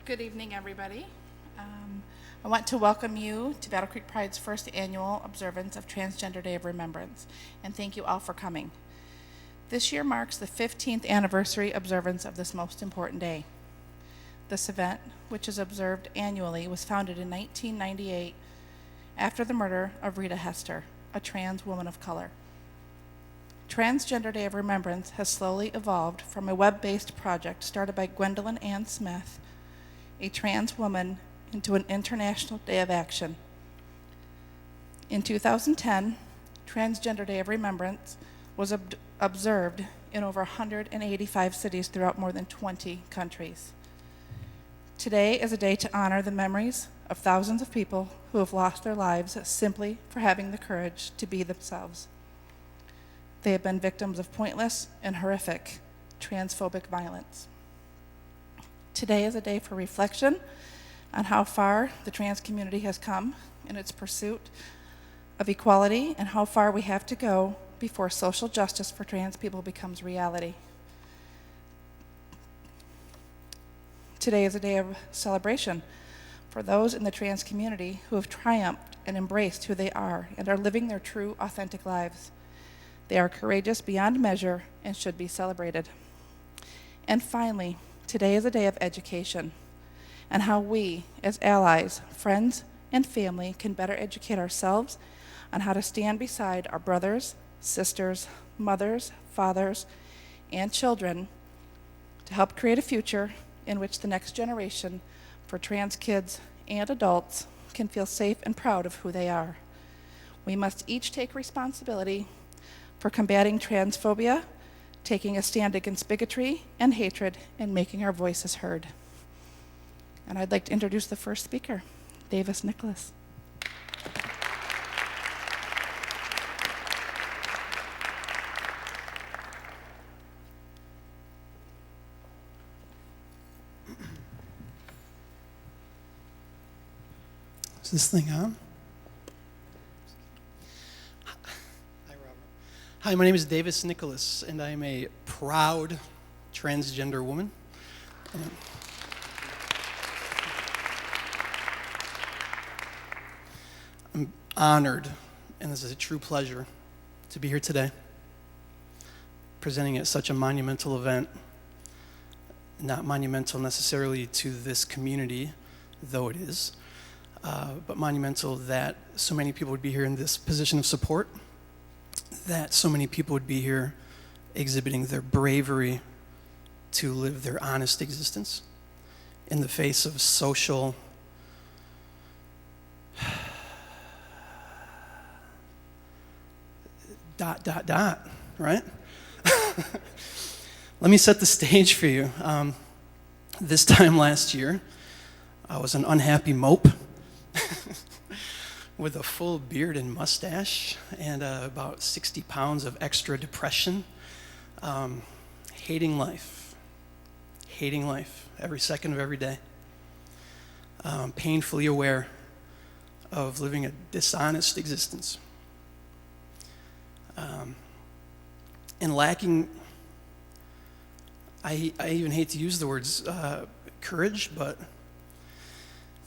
Good evening, everybody. I want to welcome you to Battle Creek Pride's first annual observance of Transgender Day of Remembrance, and thank you all for coming. This year marks the 15th anniversary observance of this most important day. This event, which is observed annually, was founded in 1998 after the murder of Rita Hester, a trans woman of color. Transgender Day of Remembrance has slowly evolved from a web-based project started by Gwendolyn Ann Smith, a trans woman, into an international day of action. In 2010, Transgender Day of Remembrance was observed in over 185 cities throughout more than 20 countries. Today is a day to honor the memories of thousands of people who have lost their lives simply for having the courage to be themselves. They have been victims of pointless and horrific transphobic violence. Today is a day for reflection on how far the trans community has come in its pursuit of equality and how far we have to go before social justice for trans people becomes reality. Today is a day of celebration for those in the trans community who have triumphed and embraced who they are and are living their true, authentic lives. They are courageous beyond measure and should be celebrated. And finally, today is a day of education and how we, as allies, friends, and family, can better educate ourselves on how to stand beside our brothers, sisters, mothers, fathers, and children to help create a future in which the next generation for trans kids and adults can feel safe and proud of who they are. We must each take responsibility for combating transphobia, taking a stand against bigotry and hatred, and making our voices heard. And I'd like to introduce the first speaker, Davis Nicholas. Is this thing on? Hi, Robert. Hi, my name is Davis Nicholas, and I am a proud transgender woman. I'm honored, and this is a true pleasure, to be here today, presenting at such a monumental event. Not monumental necessarily to this community, though it is, but monumental that so many people would be here in this position of support, that so many people would be here exhibiting their bravery to live their honest existence in the face of social right? Let me set the stage for you. This time last year, I was an unhappy mope with a full beard and mustache and about 60 pounds of extra depression, hating life every second of every day, painfully aware of living a dishonest existence, and lacking, I even hate to use the words courage, but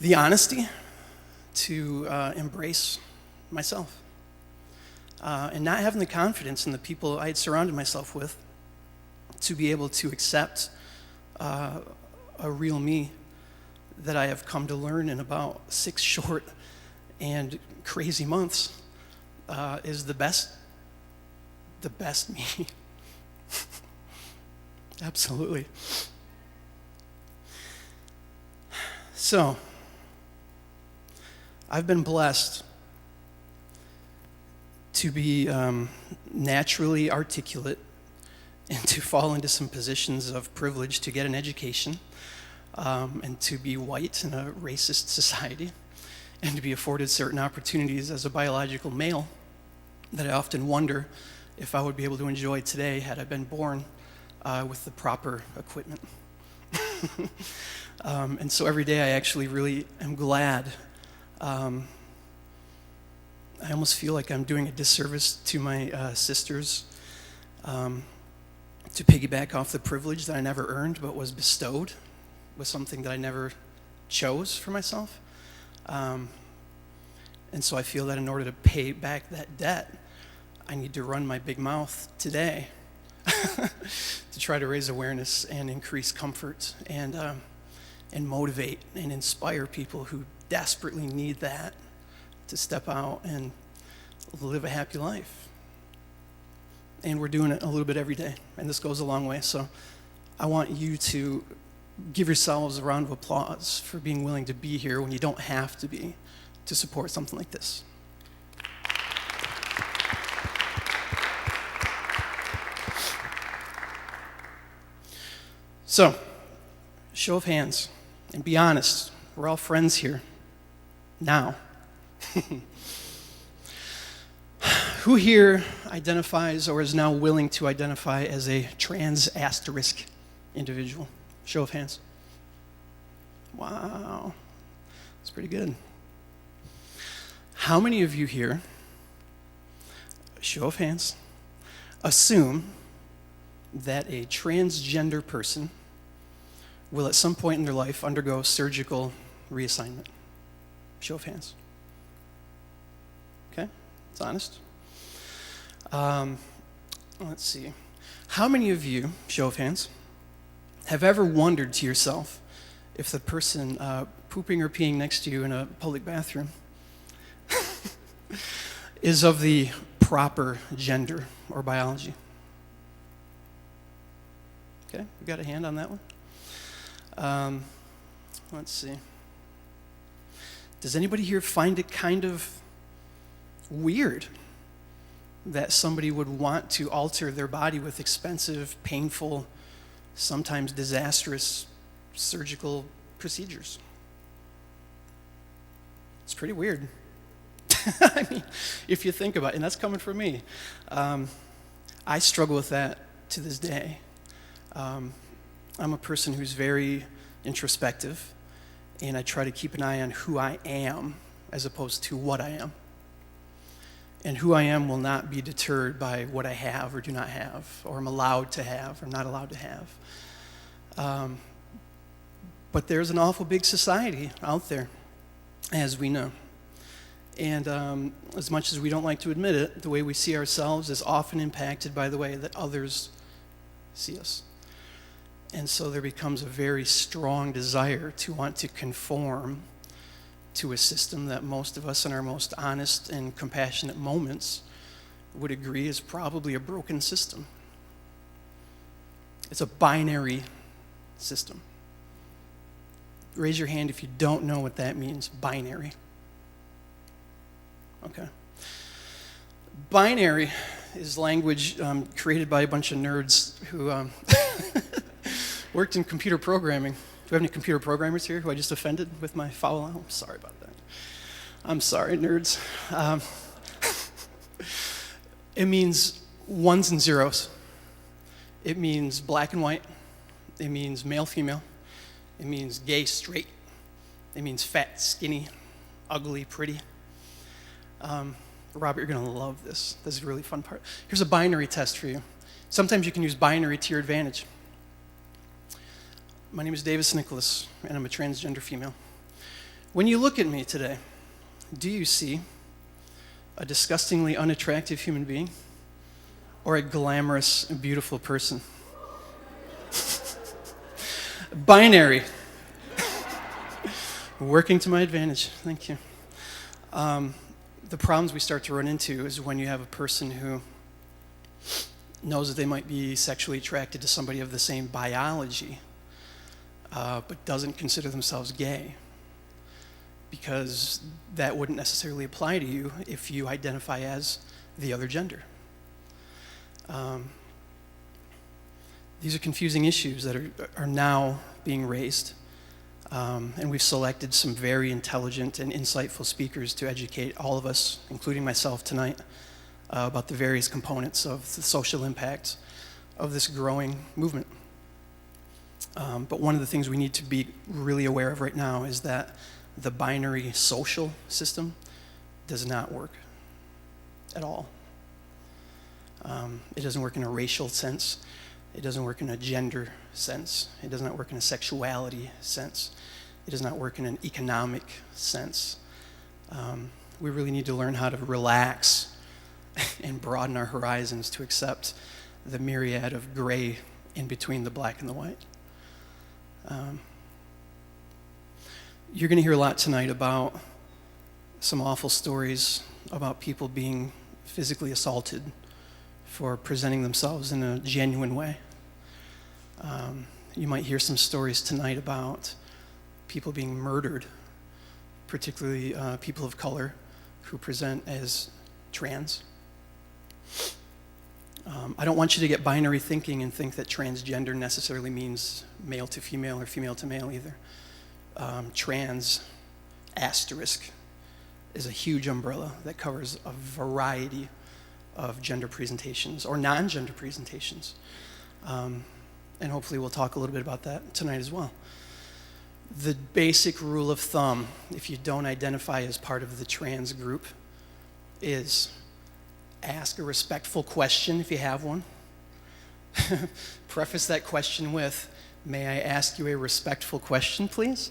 the honesty to embrace myself, and not having the confidence in the people I had surrounded myself with to be able to accept a real me that I have come to learn in about 6 short and crazy months is the best me. Absolutely. So, I've been blessed to be naturally articulate and to fall into some positions of privilege to get an education, and to be white in a racist society, and to be afforded certain opportunities as a biological male that I often wonder if I would be able to enjoy today had I been born with the proper equipment. And so every day I actually really am glad. I almost feel like I'm doing a disservice to my sisters to piggyback off the privilege that I never earned but was bestowed with something that I never chose for myself. And so I feel that in order to pay back that debt, I need to run my big mouth today to try to raise awareness and increase comfort and motivate and inspire people who desperately need that to step out and live a happy life. And we're doing it a little bit every day, and this goes a long way. So I want you to give yourselves a round of applause for being willing to be here when you don't have to be to support something like this. So, show of hands, and be honest, we're all friends here now. Who here identifies or is now willing to identify as a trans asterisk individual? Show of hands. Wow, that's pretty good. How many of you here, show of hands, assume that a transgender person will at some point in their life undergo surgical reassignment? Show of hands. Okay, it's honest. Let's see. How many of you, show of hands, have ever wondered to yourself if the person pooping or peeing next to you in a public bathroom is of the proper gender or biology? Okay, we got a hand on that one. Let's see. Does anybody here find it kind of weird that somebody would want to alter their body with expensive, painful, sometimes disastrous surgical procedures? It's pretty weird. I mean, if you think about it, and that's coming from me. I struggle with that to this day. I'm a person who's very introspective, and I try to keep an eye on who I am as opposed to what I am. And who I am will not be deterred by what I have or do not have, or am allowed to have or not allowed to have. But there's an awful big society out there, as we know. And as much as we don't like to admit it, the way we see ourselves is often impacted by the way that others see us. And so there becomes a very strong desire to want to conform to a system that most of us in our most honest and compassionate moments would agree is probably a broken system. It's a binary system. Raise your hand if you don't know what that means, binary. Okay. Binary is language created by a bunch of nerds who worked in computer programming. Do we have any computer programmers here who I just offended with my foul? I'm sorry about that. I'm sorry, nerds. It means ones and zeros. It means black and white. It means male, female. It means gay, straight. It means fat, skinny, ugly, pretty. Robert, you're going to love this. This is a really fun part. Here's a binary test for you. Sometimes you can use binary to your advantage. My name is Davis Nicholas, and I'm a transgender female. When you look at me today, do you see a disgustingly unattractive human being or a glamorous and beautiful person? Binary. Working to my advantage. Thank you. The problems we start to run into is when you have a person who knows that they might be sexually attracted to somebody of the same biology, but doesn't consider themselves gay, because that wouldn't necessarily apply to you if you identify as the other gender. These are confusing issues that are now being raised, and we've selected some very intelligent and insightful speakers to educate all of us, including myself tonight, about the various components of the social impact of this growing movement. But one of the things we need to be really aware of right now is that the binary social system does not work at all. It doesn't work in a racial sense. It doesn't work in a gender sense. It does not work in a sexuality sense. It does not work in an economic sense. We really need to learn how to relax and broaden our horizons to accept the myriad of gray in between the black and the white. You're going to hear a lot tonight about some awful stories about people being physically assaulted for presenting themselves in a genuine way. You might hear some stories tonight about people being murdered, particularly people of color who present as trans. I don't want you to get binary thinking and think that transgender necessarily means male to female or female to male either. Trans asterisk is a huge umbrella that covers a variety of gender presentations or non-gender presentations. And hopefully we'll talk a little bit about that tonight as well. The basic rule of thumb, if you don't identify as part of the trans group, is ask a respectful question if you have one. Preface that question with, "May I ask you a respectful question, please?"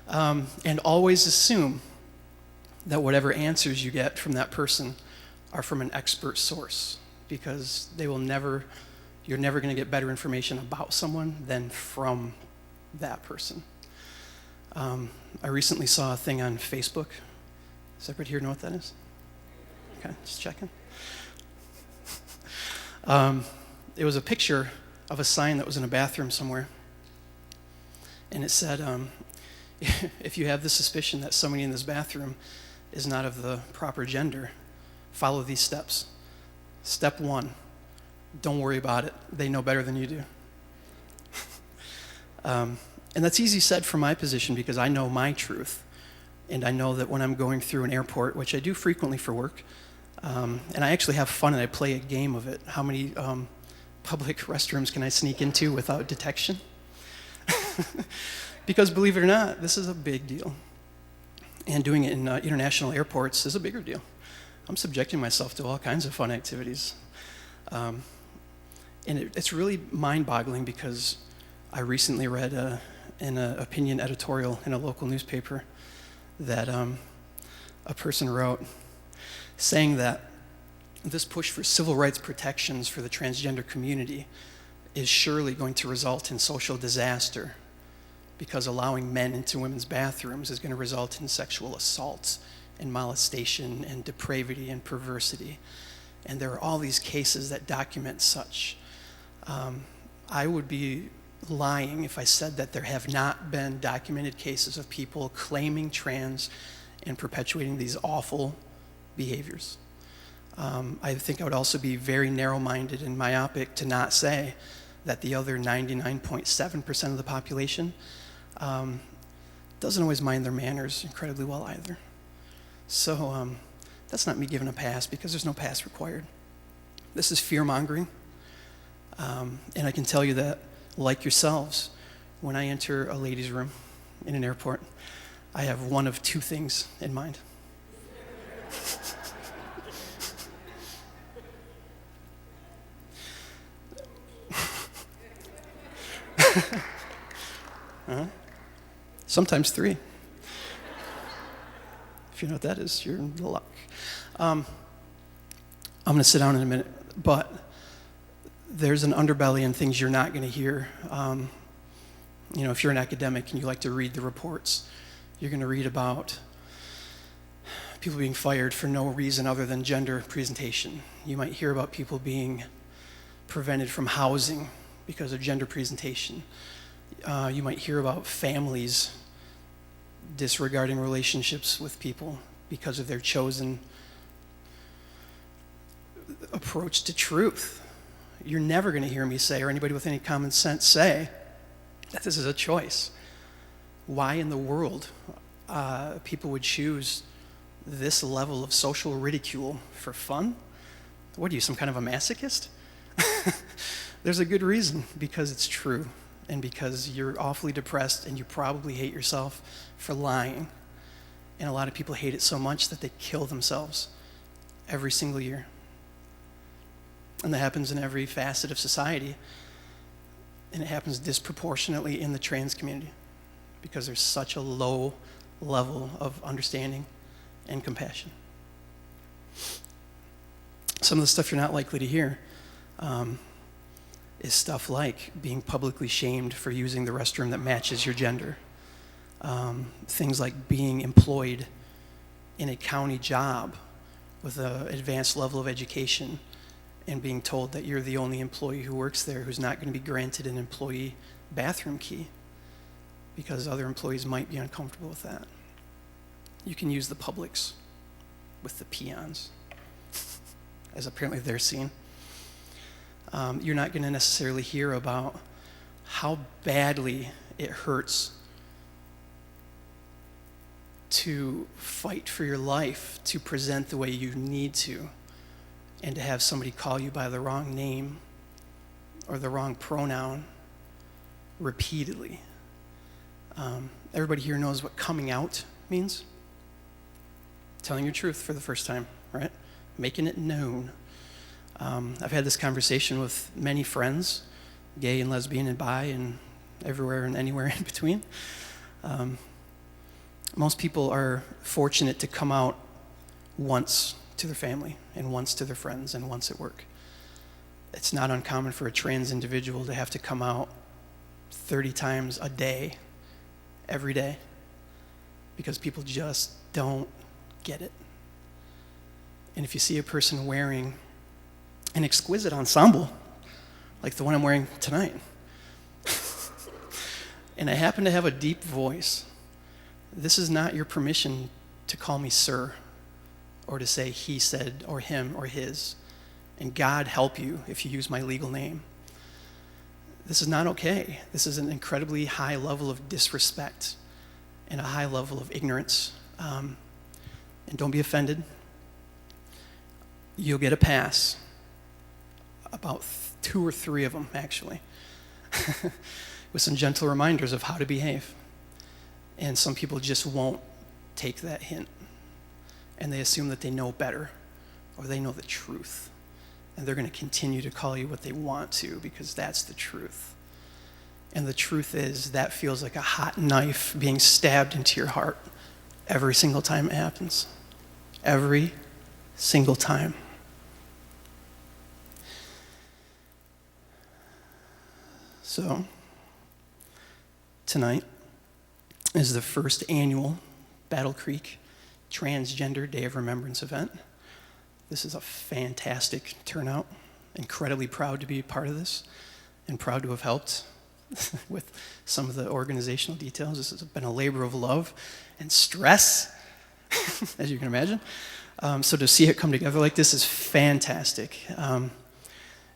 And always assume that whatever answers you get from that person are from an expert source, because you're never going to get better information about someone than from that person. I recently saw a thing on Facebook. Does everybody here know what that is? Okay, just checking. It was a picture of a sign that was in a bathroom somewhere. And it said, if you have the suspicion that somebody in this bathroom is not of the proper gender, follow these steps. Step 1, don't worry about it. They know better than you do. And that's easy said from my position because I know my truth. And I know that when I'm going through an airport, which I do frequently for work, and I actually have fun and I play a game of it. How many public restrooms can I sneak into without detection? Because believe it or not, this is a big deal. And doing it in international airports is a bigger deal. I'm subjecting myself to all kinds of fun activities. And it's really mind-boggling because I recently read in an opinion editorial in a local newspaper that a person wrote saying that this push for civil rights protections for the transgender community is surely going to result in social disaster because allowing men into women's bathrooms is going to result in sexual assaults and molestation and depravity and perversity. And there are all these cases that document such. I would be lying if I said that there have not been documented cases of people claiming trans and perpetuating these awful behaviors. I think I would also be very narrow-minded and myopic to not say that the other 99.7% of the population doesn't always mind their manners incredibly well either. So that's not me giving a pass because there's no pass required. This is fear-mongering. And I can tell you that, like yourselves, when I enter a ladies' room in an airport, I have one of two things in mind. Sometimes three. If you know what that is, you're in luck. I'm going to sit down in a minute, but there's an underbelly and things you're not going to hear. If you're an academic and you like to read the reports, you're going to read about people being fired for no reason other than gender presentation. You might hear about people being prevented from housing because of gender presentation. You might hear about families disregarding relationships with people because of their chosen approach to truth. You're never going to hear me say, or anybody with any common sense say, that this is a choice. Why in the world people would choose this level of social ridicule for fun? What are you, some kind of a masochist? There's a good reason, because it's true, and because you're awfully depressed and you probably hate yourself for lying. And a lot of people hate it so much that they kill themselves every single year. And that happens in every facet of society. And it happens disproportionately in the trans community. because there's such a low level of understanding and compassion. Some of the stuff you're not likely to hear is stuff like being publicly shamed for using the restroom that matches your gender. Things like being employed in a county job with an advanced level of education and being told that you're the only employee who works there who's not going to be granted an employee bathroom key because other employees might be uncomfortable with that. You can use the Publix with the peons, as apparently they're seen. You're not going to necessarily hear about how badly it hurts to fight for your life, to present the way you need to, and to have somebody call you by the wrong name or the wrong pronoun repeatedly. Everybody here knows what coming out means. Telling your truth for the first time, right? Making it known. I've had this conversation with many friends, gay and lesbian and bi and everywhere and anywhere in between. Most people are fortunate to come out once to their family and once to their friends and once at work. It's not uncommon for a trans individual to have to come out 30 times a day, every day, because people just don't get it. And if you see a person wearing an exquisite ensemble, like the one I'm wearing tonight, and I happen to have a deep voice, this is not your permission to call me sir, or to say he said, or him, or his. And God help you if you use my legal name. This is not okay. This is an incredibly high level of disrespect and a high level of ignorance. And don't be offended. You'll get a pass. About 2 or 3 of them, actually, with some gentle reminders of how to behave. And some people just won't take that hint. And they assume that they know better, or they know the truth. And they're going to continue to call you what they want to, because that's the truth. And the truth is, that feels like a hot knife being stabbed into your heart every single time it happens. Every single time. So, tonight is the first annual Battle Creek Transgender Day of Remembrance event. This is a fantastic turnout. Incredibly proud to be part of this and proud to have helped with some of the organizational details. This has been a labor of love and stress, as you can imagine. So to see it come together like this is fantastic. And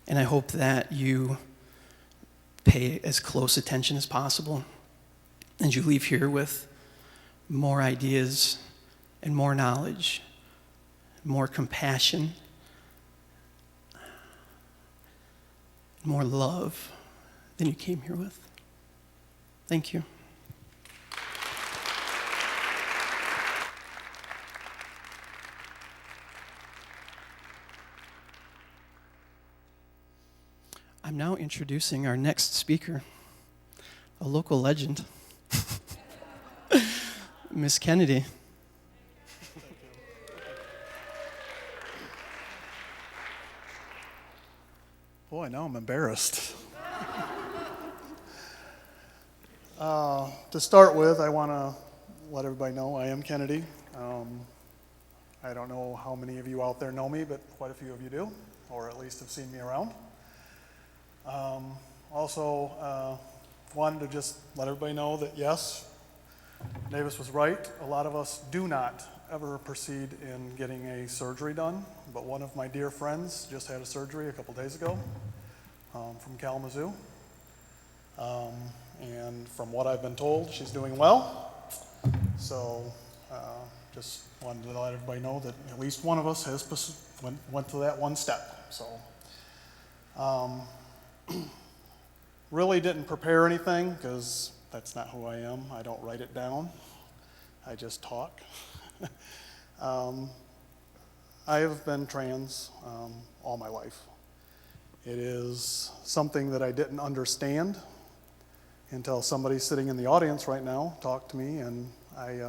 I hope that you pay as close attention as possible and you leave here with more ideas and more knowledge, more compassion, more love than you came here with. Thank you. I'm now introducing our next speaker, a local legend, Miss Kennedy. Boy, now I'm embarrassed. To start with, I want to let everybody know I am Kennedy. I don't know how many of you out there know me, but quite a few of you do, or at least have seen me around. Also, wanted to just let everybody know that yes, Davis was right. A lot of us do not ever proceed in getting a surgery done, but one of my dear friends just had a surgery a couple days ago from Kalamazoo. And from what I've been told, she's doing well. So just wanted to let everybody know that at least one of us has went to that one step. So really didn't prepare anything because that's not who I am. I don't write it down. I just talk. I have been trans all my life. It is something that I didn't understand until somebody sitting in the audience right now talked to me, and I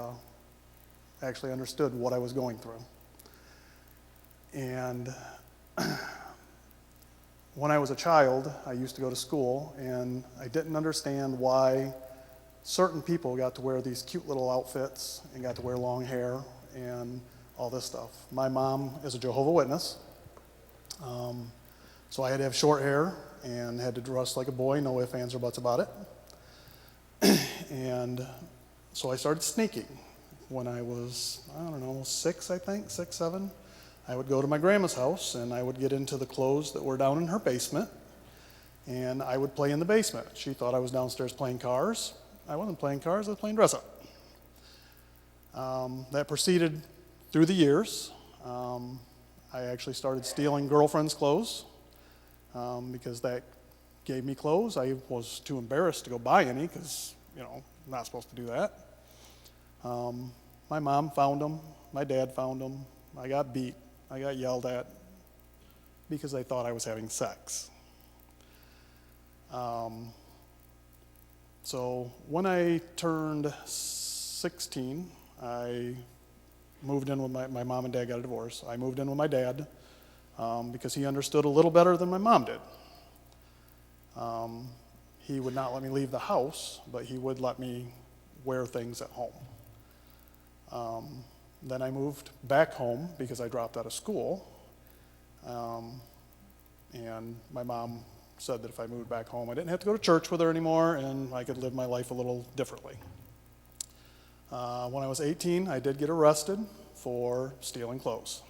actually understood what I was going through. And when I was a child, I used to go to school, and I didn't understand why certain people got to wear these cute little outfits and got to wear long hair and all this stuff. My mom is a Jehovah's Witness, so I had to have short hair and had to dress like a boy, no ifs, ands, or buts about it. And so I started sneaking. When I was, I don't know, 6, 7, I would go to my grandma's house and I would get into the clothes that were down in her basement, and I would play in the basement. She thought I was downstairs playing cars. I wasn't playing cars, I was playing dress up. That proceeded through the years. I actually started stealing girlfriends' clothes because that gave me clothes. I was too embarrassed to go buy any because, I'm not supposed to do that. My mom found them. My dad found them. I got beat. I got yelled at because they thought I was having sex. So when I turned 16, I moved in with my mom and dad got a divorce. I moved in with my dad because he understood a little better than my mom did. He would not let me leave the house, but he would let me wear things at home. Then I moved back home because I dropped out of school. And my mom said that if I moved back home, I didn't have to go to church with her anymore, and I could live my life a little differently. When I was 18, I did get arrested for stealing clothes.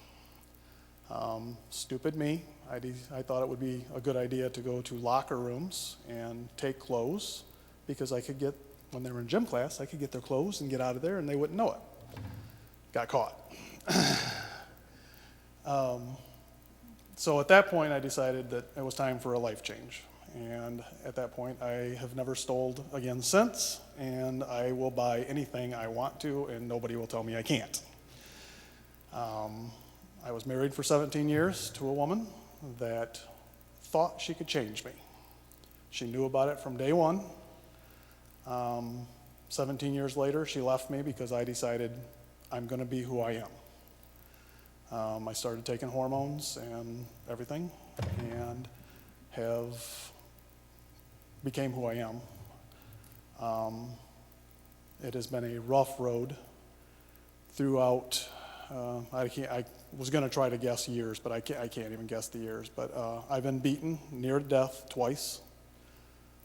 Stupid me. I thought it would be a good idea to go to locker rooms and take clothes because I could get, when they were in gym class, I could get their clothes and get out of there and they wouldn't know it. Got caught. So at that point, I decided that it was time for a life change. And at that point, I have never stole again since, and I will buy anything I want to, and nobody will tell me I can't. I was married for 17 years to a woman that thought she could change me. She knew about it from day one. 17 years later, she left me because I decided I'm going to be who I am. I started taking hormones and everything, and have became who I am. It has been a rough road throughout. I was going to try to guess years, but I can't even guess the years. But I've been beaten near to death twice.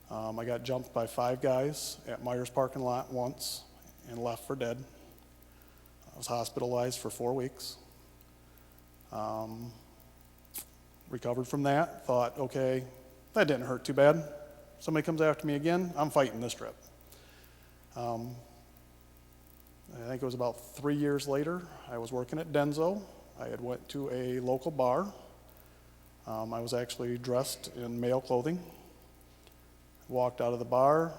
I got jumped by 5 guys at Myers parking lot once and left for dead. I was hospitalized for 4 weeks. Recovered from that, thought, okay, that didn't hurt too bad. Somebody comes after me again, I'm fighting this trip. I think it was about 3 years later, I was working at Denso. I had went to a local bar. I was actually dressed in male clothing. Walked out of the bar,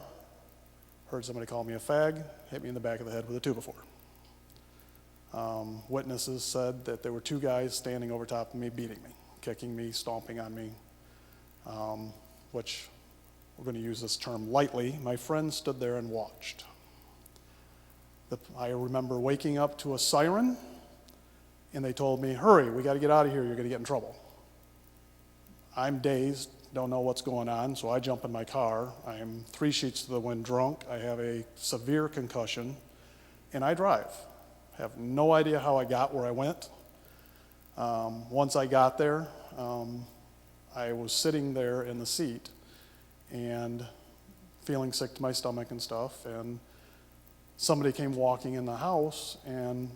heard somebody call me a fag, hit me in the back of the head with a 2x4. Witnesses said that there were 2 guys standing over top of me, beating me, kicking me, stomping on me, which we're going to use this term lightly. My friend stood there and watched. I remember waking up to a siren, and they told me, hurry, we got to get out of here, you're going to get in trouble. I'm dazed, don't know what's going on, so I jump in my car. I am 3 sheets to the wind drunk. I have a severe concussion, and I drive. Have no idea how I got where I went. Once I got there, I was sitting there in the seat and feeling sick to my stomach and stuff, and somebody came walking in the house, and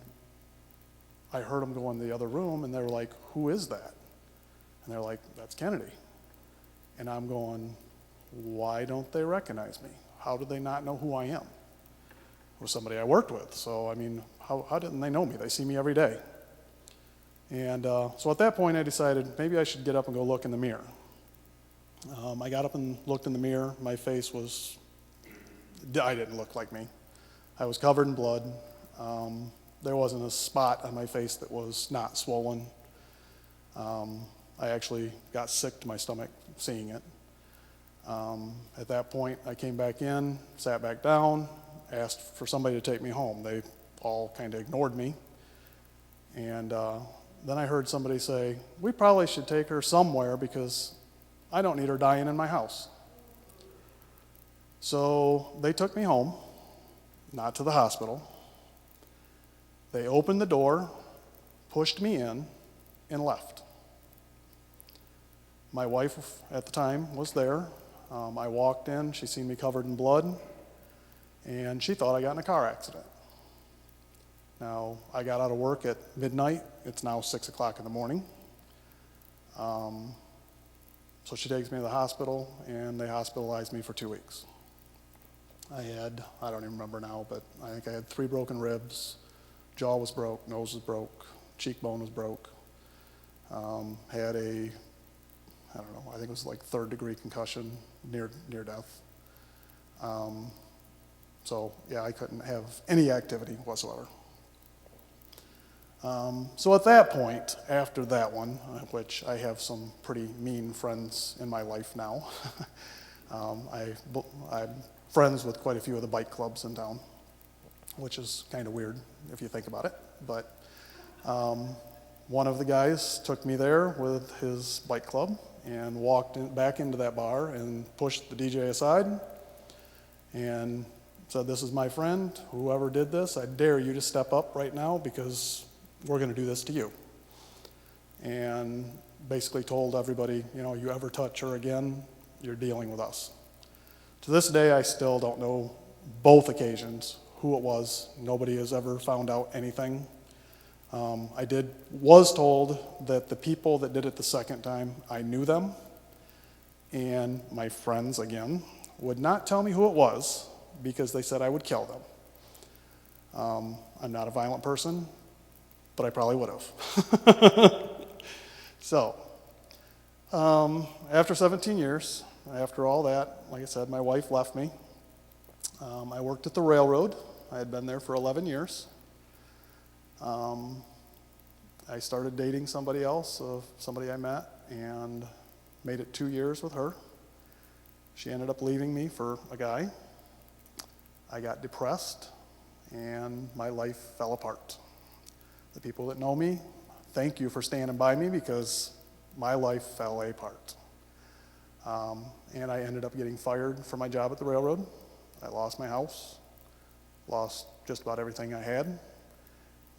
I heard them go in the other room, and they were like, who is that? And they're like, that's Kennedy. And I'm going, why don't they recognize me? How do they not know who I am? It was somebody I worked with, so I mean, how didn't they know me? They see me every day. And so at that point, I decided maybe I should get up and go look in the mirror. I got up and looked in the mirror. My face was, I didn't look like me. I was covered in blood. There wasn't a spot on my face that was not swollen. I actually got sick to my stomach seeing it. At that point, I came back in, sat back down, asked for somebody to take me home. They all kind of ignored me. And then I heard somebody say, we probably should take her somewhere because I don't need her dying in my house. So they took me home, not to the hospital. They opened the door, pushed me in, and left. My wife at the time was there. I walked in, she seen me covered in blood, and she thought I got in a car accident. Now, I got out of work at midnight. It's now 6 o'clock in the morning. So she takes me to the hospital, and they hospitalized me for 2 weeks. I don't even remember now, but I think I had 3 broken ribs, jaw was broke, nose was broke, cheekbone was broke. Had a, I don't know, I think it was like 3rd-degree concussion, near death. So yeah, I couldn't have any activity whatsoever. So at that point, after that one, which I have some pretty mean friends in my life now, I'm friends with quite a few of the bike clubs in town, which is kind of weird if you think about it. But one of the guys took me there with his bike club and walked back into that bar and pushed the DJ aside and said, this is my friend. Whoever did this, I dare you to step up right now because we're going to do this to you. And basically told everybody, you ever touch her again, you're dealing with us. To this day, I still don't know both occasions who it was. Nobody has ever found out anything. I was told that the people that did it the second time, I knew them, and my friends, again, would not tell me who it was because they said I would kill them. I'm not a violent person, but I probably would have. So, after 17 years, after all that, like I said, my wife left me. I worked at the railroad. I had been there for 11 years. I started dating somebody else, somebody I met, and made it 2 years with her. She ended up leaving me for a guy. I got depressed, and my life fell apart. The people that know me, thank you for standing by me because my life fell apart. And I ended up getting fired from my job at the railroad. I lost my house, lost just about everything I had,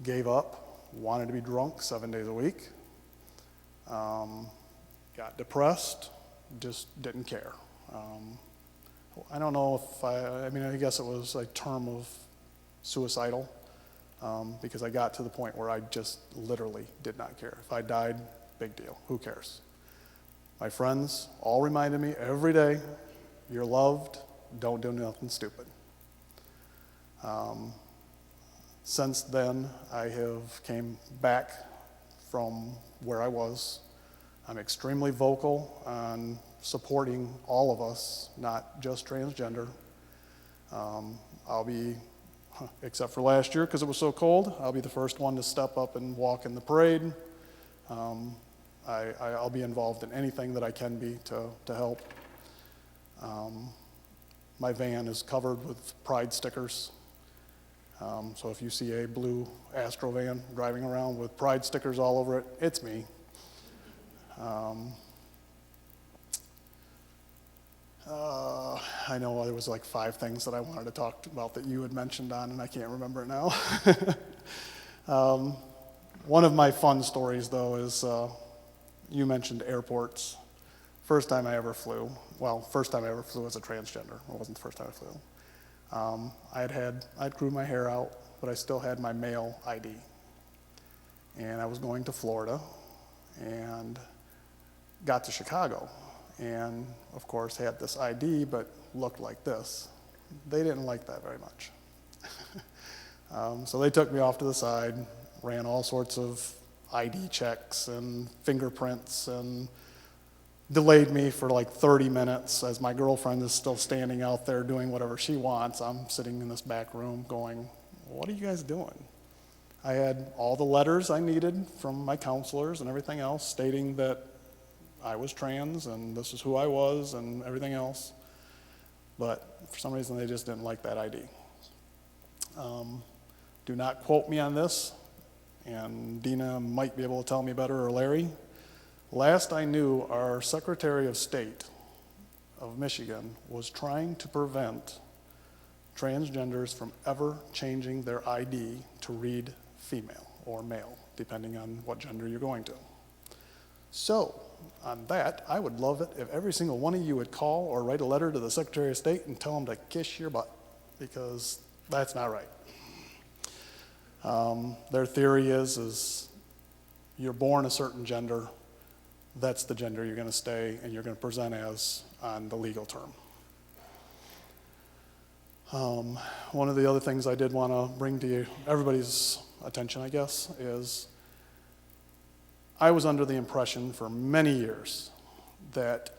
gave up, wanted to be drunk 7 days a week, got depressed, just didn't care. I don't know if I guess it was a term of suicidal, because I got to the point where I just literally did not care. If I died, big deal, who cares? My friends all reminded me every day, you're loved, don't do nothing stupid. Since then, I have came back from where I was. I'm extremely vocal on supporting all of us, not just transgender. I'll be, except for last year because it was so cold, I'll be the first one to step up and walk in the parade. I'll be involved in anything that I can be to help. My van is covered with pride stickers. So if you see a blue Astro van driving around with pride stickers all over it, it's me. I know there was like 5 things that I wanted to talk about that you had mentioned on, and I can't remember it now. One of my fun stories, though, is you mentioned airports. First time I ever flew as a transgender. It wasn't the first time I flew. I'd grew my hair out, but I still had my male ID. And I was going to Florida and got to Chicago. And of course had this ID, but looked like this. They didn't like that very much. So they took me off to the side, ran all sorts of ID checks and fingerprints, and delayed me for like 30 minutes as my girlfriend is still standing out there doing whatever she wants. I'm sitting in this back room going, what are you guys doing? I had all the letters I needed from my counselors and everything else stating that I was trans and this is who I was and everything else. But for some reason, they just didn't like that ID. Do not quote me on this, and Dina might be able to tell me better, or Larry. Last I knew, our Secretary of State of Michigan was trying to prevent transgenders from ever changing their ID to read female or male, depending on what gender you're going to. So, on that, I would love it if every single one of you would call or write a letter to the Secretary of State and tell him to kiss your butt, because that's not right. Their theory is you're born a certain gender, that's the gender you're going to stay and you're going to present as on the legal term. One of the other things I did want to bring to everybody's attention, I guess, is I was under the impression for many years that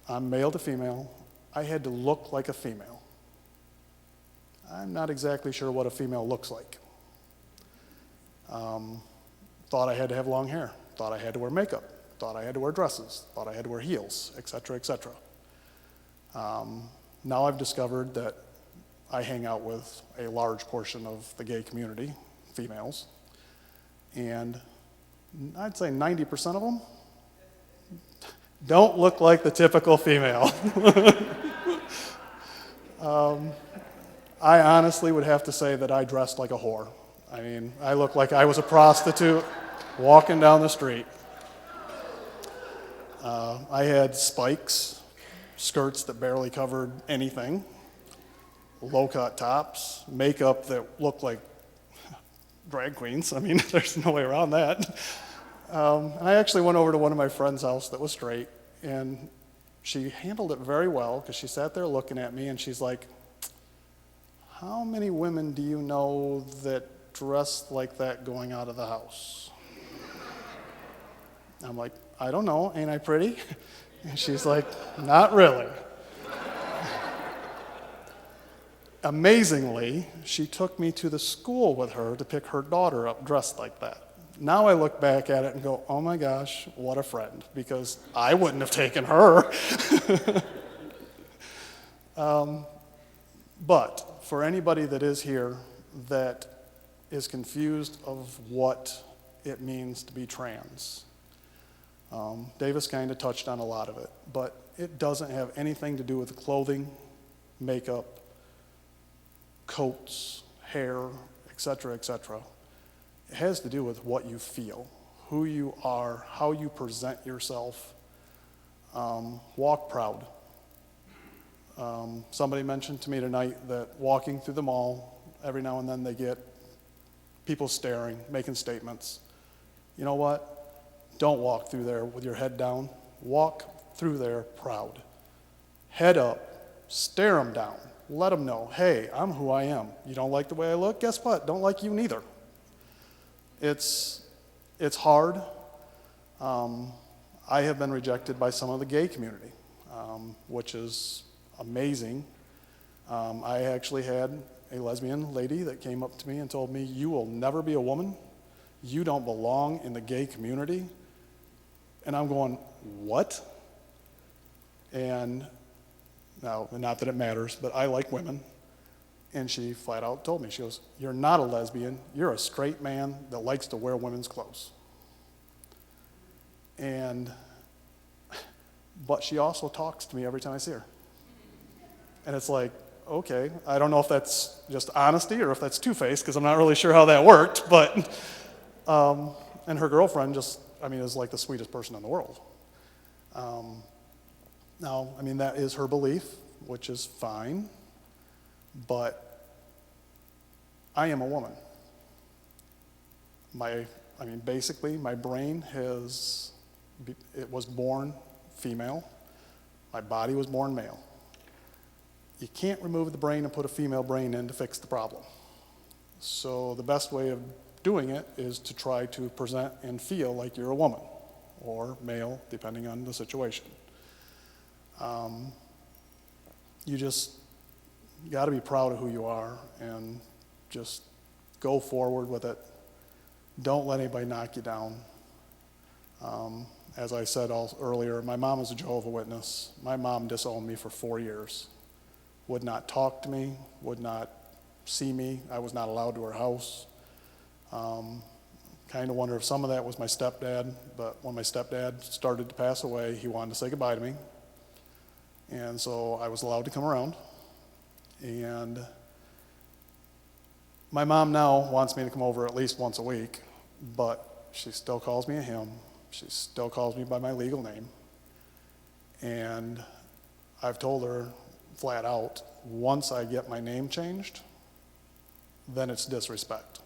I'm male to female, I had to look like a female. I'm not exactly sure what a female looks like. Thought I had to have long hair, thought I had to wear makeup, thought I had to wear dresses, thought I had to wear heels, etc., etc. Now I've discovered that I hang out with a large portion of the gay community, females, and I'd say 90% of them don't look like the typical female. I honestly would have to say that I dressed like a whore. I mean, I looked like I was a prostitute walking down the street. I had spikes, skirts that barely covered anything, low-cut tops, makeup that looked like drag queens. I mean, there's no way around that. And I actually went over to one of my friend's house that was straight, and she handled it very well because she sat there looking at me and she's like, "How many women do you know that dress like that going out of the house?" I'm like, "I don't know, ain't I pretty?" And she's like, "Not really." Amazingly, she took me to the school with her to pick her daughter up dressed like that. Now I look back at it and go, oh my gosh, what a friend, because I wouldn't have taken her. But for anybody that is here that is confused of what it means to be trans, Davis kind of touched on a lot of it, but it doesn't have anything to do with clothing, makeup, coats, hair, etc., etc. It has to do with what you feel, who you are, how you present yourself. Walk proud. Somebody mentioned to me tonight that walking through the mall, every now and then they get people staring, making statements. You know what? Don't walk through there with your head down. Walk through there proud. Head up, stare them down. Let them know, hey, I'm who I am. You don't like the way I look? Guess what? Don't like you neither. It's hard. I have been rejected by some of the gay community, which is amazing. I actually had a lesbian lady that came up to me and told me, "You will never be a woman. You don't belong in the gay community." And I'm going, what? And now, not that it matters, but I like women. And she flat out told me, she goes, "You're not a lesbian, you're a straight man that likes to wear women's clothes." But she also talks to me every time I see her. And it's like, okay, I don't know if that's just honesty or if that's two-faced, because I'm not really sure how that worked, but, and her girlfriend just, is like the sweetest person in the world. Now, that is her belief, which is fine, but I am a woman. Basically, my brain it was born female. My body was born male. You can't remove the brain and put a female brain in to fix the problem. So the best way of doing it is to try to present and feel like you're a woman, or male, depending on the situation. You just got to be proud of who you are and just go forward with it. Don't let anybody knock you down. As I said earlier, my mom is a Jehovah's Witness. My mom disowned me for 4 years. Would not talk to me, would not see me. I was not allowed to her house. Kind of wonder if some of that was my stepdad, but when my stepdad started to pass away, he wanted to say goodbye to me. And so I was allowed to come around. And my mom now wants me to come over at least once a week, but she still calls me a him. She still calls me by my legal name. And I've told her flat out, once I get my name changed, then it's disrespect.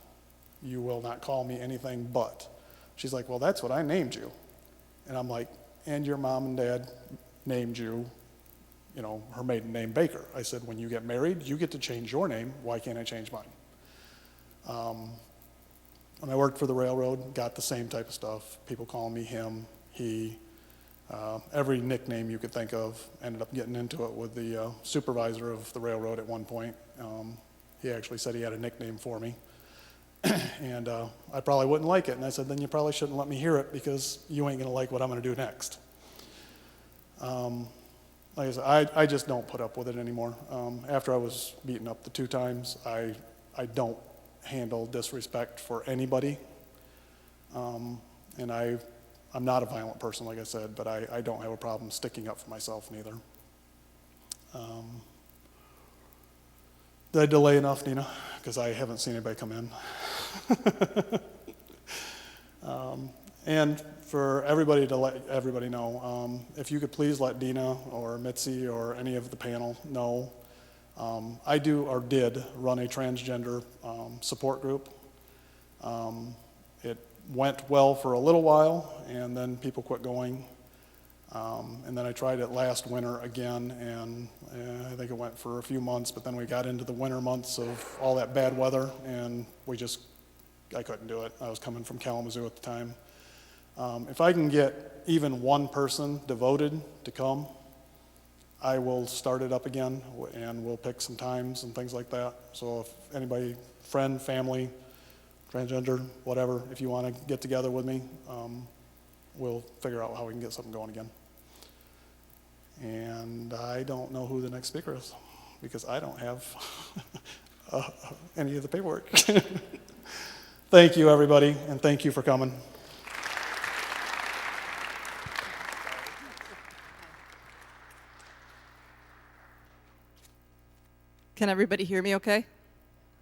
You will not call me anything but. She's like, well, that's what I named you. And I'm like, and your mom and dad named you, you know, her maiden name Baker. I said, when you get married, you get to change your name. Why can't I change mine? When I worked for the railroad, got the same type of stuff. People calling me him, he, every nickname you could think of. Ended up getting into it with the supervisor of the railroad at one point. He actually said he had a nickname for me. And I probably wouldn't like it. And I said, then you probably shouldn't let me hear it because you ain't going to like what I'm going to do next. Like I said, I just don't put up with it anymore. After I was beaten up the 2 times, I don't handle disrespect for anybody. And I'm not a violent person, like I said, but I don't have a problem sticking up for myself neither. Did I delay enough, Nina? Because I haven't seen anybody come in. And for everybody to let everybody know, if you could please let Dina or Mitzi or any of the panel know, I do or did run a transgender support group. It went well for a little while, and then people quit going. And then I tried it last winter again, and I think it went for a few months, but then we got into the winter months of all that bad weather, and I couldn't do it. I was coming from Kalamazoo at the time. If I can get even one person devoted to come, I will start it up again, and we'll pick some times and things like that. So if anybody, friend, family, transgender, whatever, if you want to get together with me, we'll figure out how we can get something going again. And I don't know who the next speaker is because I don't have any of the paperwork. Thank you, everybody, and thank you for coming. Can everybody hear me okay?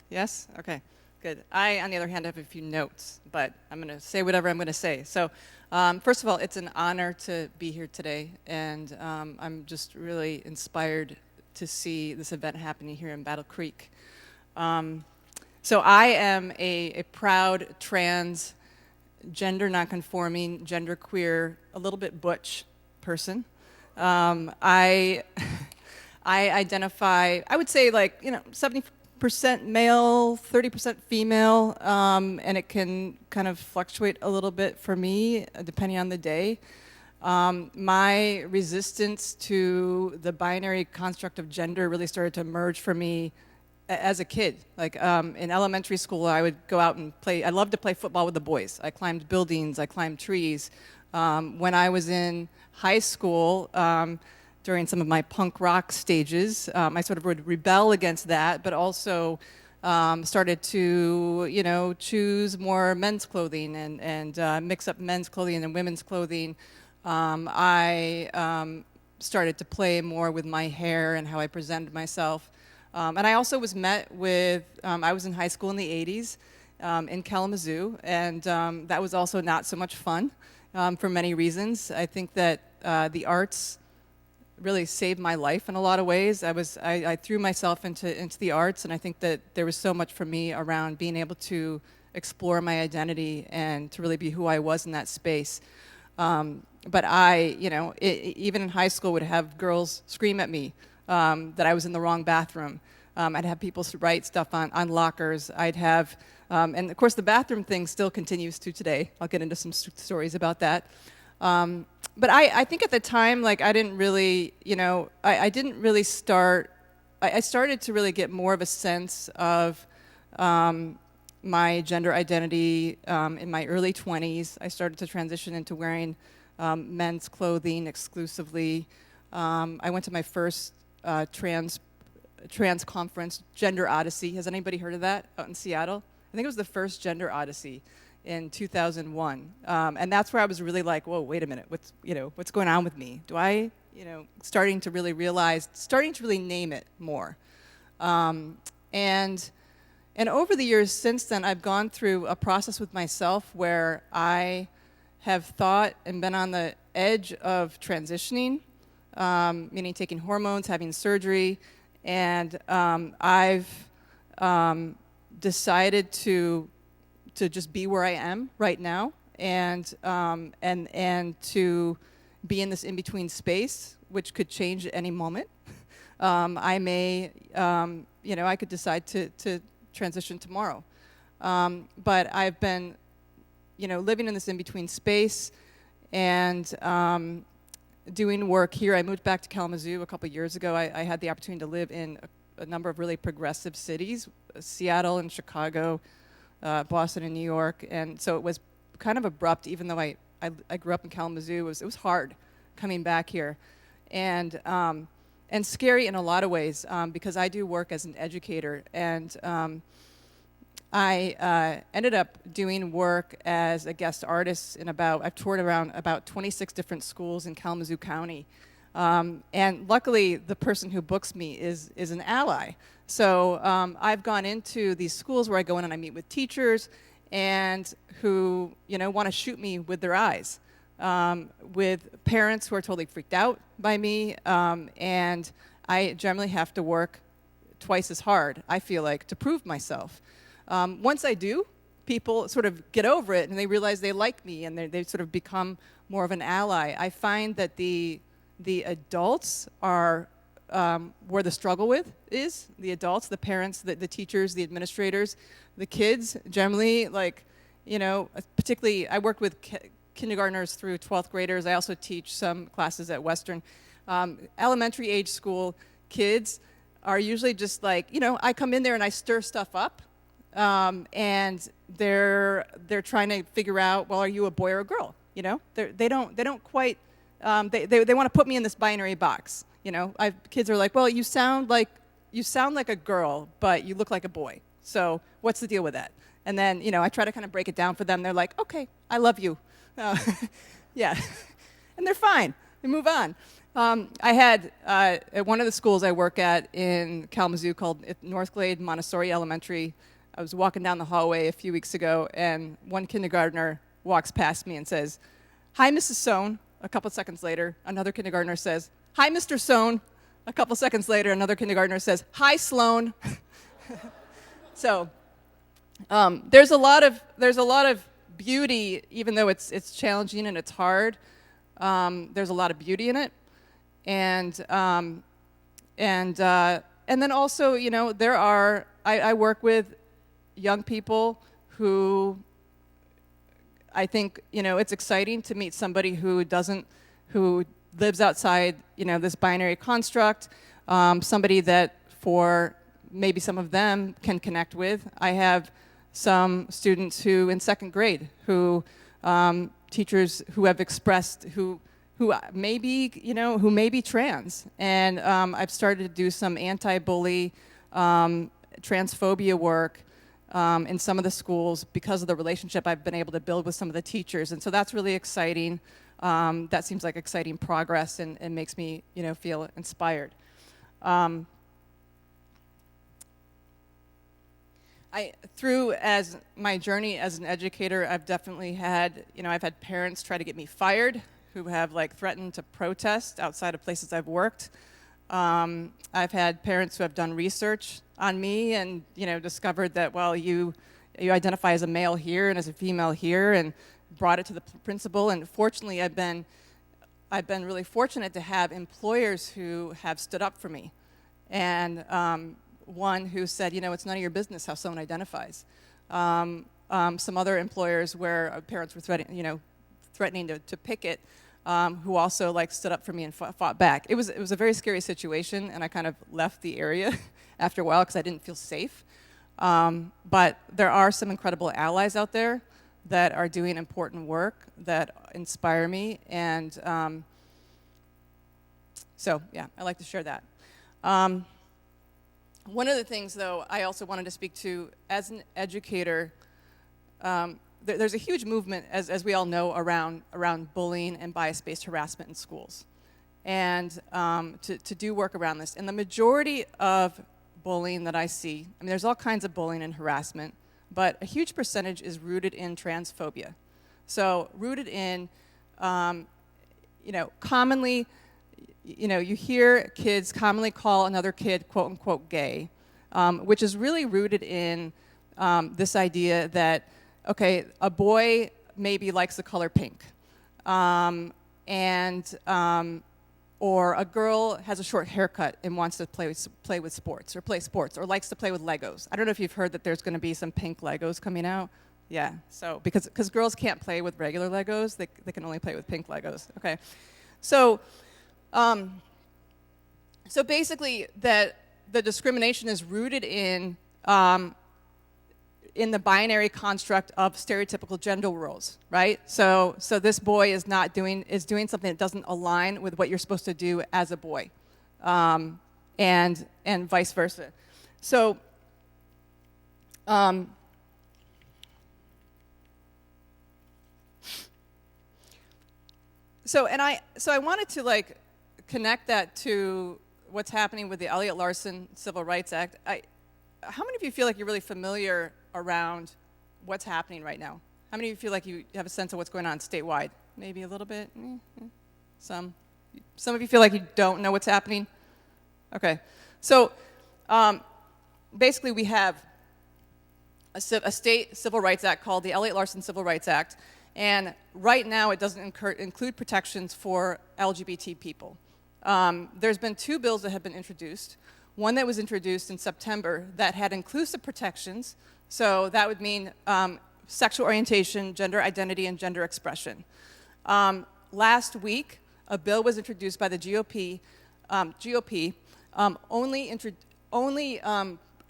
Yes? Okay, good. I, on the other hand, have a few notes, but I'm going to say whatever I'm going to say. So, first of all, it's an honor to be here today, and I'm just really inspired to see this event happening here in Battle Creek. So I am a proud trans, gender nonconforming, genderqueer, a little bit butch person. I identify, I would say 70% male, 30% female, and it can kind of fluctuate a little bit for me depending on the day. My resistance to the binary construct of gender really started to emerge for me as a kid. In elementary school, I would go out and play. I loved to play football with the boys. I climbed buildings, I climbed trees. When I was in high school, during some of my punk rock stages, I sort of would rebel against that, but also started to, choose more men's clothing and mix up men's clothing and women's clothing. I started to play more with my hair and how I presented myself. And I also was met with, I was in high school in the 80s in Kalamazoo, and that was also not so much fun for many reasons. I think that the arts really saved my life in a lot of ways. I threw myself into the arts, and I think that there was so much for me around being able to explore my identity and to really be who I was in that space. But I, even in high school, would have girls scream at me that I was in the wrong bathroom. I'd have people write stuff on lockers. I'd have, and of course the bathroom thing still continues to today. I'll get into some stories about that. But I think at the time, I didn't really, I didn't really start, I started to really get more of a sense of my gender identity in my early 20s. I started to transition into wearing men's clothing exclusively. I went to my first trans conference, Gender Odyssey. Has anybody heard of that out in Seattle? I think it was the first Gender Odyssey in 2001. And that's where I was really like, whoa, wait a minute, what's going on with me? Do I, starting to really name it more. And over the years since then, I've gone through a process with myself where I have thought and been on the edge of transitioning, meaning taking hormones, having surgery, and I've decided to just be where I am right now, and to be in this in-between space, which could change at any moment. I may, I could decide to transition tomorrow. But I've been, living in this in-between space and doing work here. I moved back to Kalamazoo a couple years ago. I had the opportunity to live in a number of really progressive cities, Seattle and Chicago, Boston and New York. And so it was kind of abrupt, even though I grew up in Kalamazoo. It was hard coming back here. And scary in a lot of ways, because I do work as an educator, and I ended up doing work as a guest artist I've toured around about 26 different schools in Kalamazoo County. And luckily, the person who books me is an ally. So I've gone into these schools where I go in and I meet with teachers and who, want to shoot me with their eyes. With parents who are totally freaked out by me, and I generally have to work twice as hard, I feel like, to prove myself. Once I do, people sort of get over it and they realize they like me and they sort of become more of an ally. I find that the adults are where the struggle is. The adults, the parents, the teachers, the administrators, the kids generally, particularly I work with kindergartners through 12th graders. I also teach some classes at Western. Elementary age school kids are usually just I come in there and I stir stuff up, and they're trying to figure out, well, are you a boy or a girl? They don't quite. They want to put me in this binary box. Kids are like, well, you sound like a girl, but you look like a boy. So what's the deal with that? And then I try to kind of break it down for them. They're like, okay, I love you. Yeah, and they're fine. They move on. I had at one of the schools I work at in Kalamazoo called Northglade Montessori Elementary. I was walking down the hallway a few weeks ago, and one kindergartner walks past me and says, "Hi, Mrs. Sohn." A couple seconds later, another kindergartner says, "Hi, Mr. Sohn." A couple seconds later, another kindergartner says, "Hi, Sloan." So there's a lot of beauty, even though it's challenging and it's hard. There's a lot of beauty in it, and then also, I work with young people who I think it's exciting to meet somebody who lives outside this binary construct, somebody that for maybe some of them can connect with. I have some students who in second grade who teachers who have expressed who may be trans, and I've started to do some anti-bully transphobia work in some of the schools because of the relationship I've been able to build with some of the teachers, and so that's really exciting. That seems like exciting progress and makes me feel inspired. As my journey as an educator, I've definitely had, I've had parents try to get me fired who have threatened to protest outside of places I've worked. I've had parents who have done research on me and, discovered that, well, you identify as a male here and as a female here, and brought it to the principal. And fortunately, I've been really fortunate to have employers who have stood up for me. And one who said, it's none of your business how someone identifies. Some other employers where parents were threatening to picket, who also stood up for me and fought back. It was a very scary situation, and I kind of left the area after a while because I didn't feel safe. But there are some incredible allies out there that are doing important work that inspire me, and so yeah, I like to share that. One of the things, though, I also wanted to speak to as an educator. There's a huge movement, as we all know, around bullying and bias-based harassment in schools, and to do work around this. And the majority of bullying that I see, I mean, there's all kinds of bullying and harassment, but a huge percentage is rooted in transphobia. So rooted in, commonly, you hear kids commonly call another kid "quote unquote" gay, which is really rooted in this idea that, okay, a boy maybe likes the color pink, or a girl has a short haircut and wants to play with sports, or likes to play with Legos. I don't know if you've heard that there's going to be some pink Legos coming out. Yeah, so because girls can't play with regular Legos, they can only play with pink Legos. Okay, so basically that the discrimination is rooted in the binary construct of stereotypical gender roles, right? So this boy is doing something that doesn't align with what you're supposed to do as a boy, and vice versa. So I wanted to connect that to what's happening with the Elliott Larson Civil Rights Act. How many of you feel like you're really familiar around what's happening right now? How many of you feel like you have a sense of what's going on statewide? Maybe a little bit? Some. Some of you feel like you don't know what's happening? Okay. So basically we have a state civil rights act called the Elliott Larson Civil Rights Act, and right now it doesn't include protections for LGBT people. There's been 2 bills that have been introduced. One that was introduced in September that had inclusive protections, so that would mean sexual orientation, gender identity, and gender expression. Last week, a bill was introduced by the GOP, only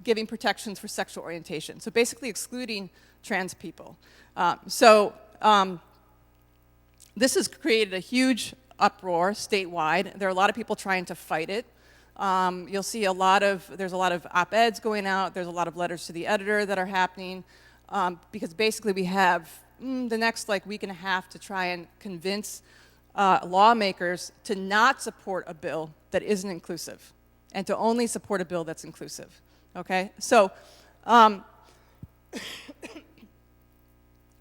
giving protections for sexual orientation, so basically excluding trans people. This has created a huge uproar statewide. There are a lot of people trying to fight it. You'll see there's a lot of op-eds going out. There's a lot of letters to the editor that are happening, because basically we have the next week and a half to try and convince lawmakers to not support a bill that isn't inclusive, and to only support a bill that's inclusive. Okay, so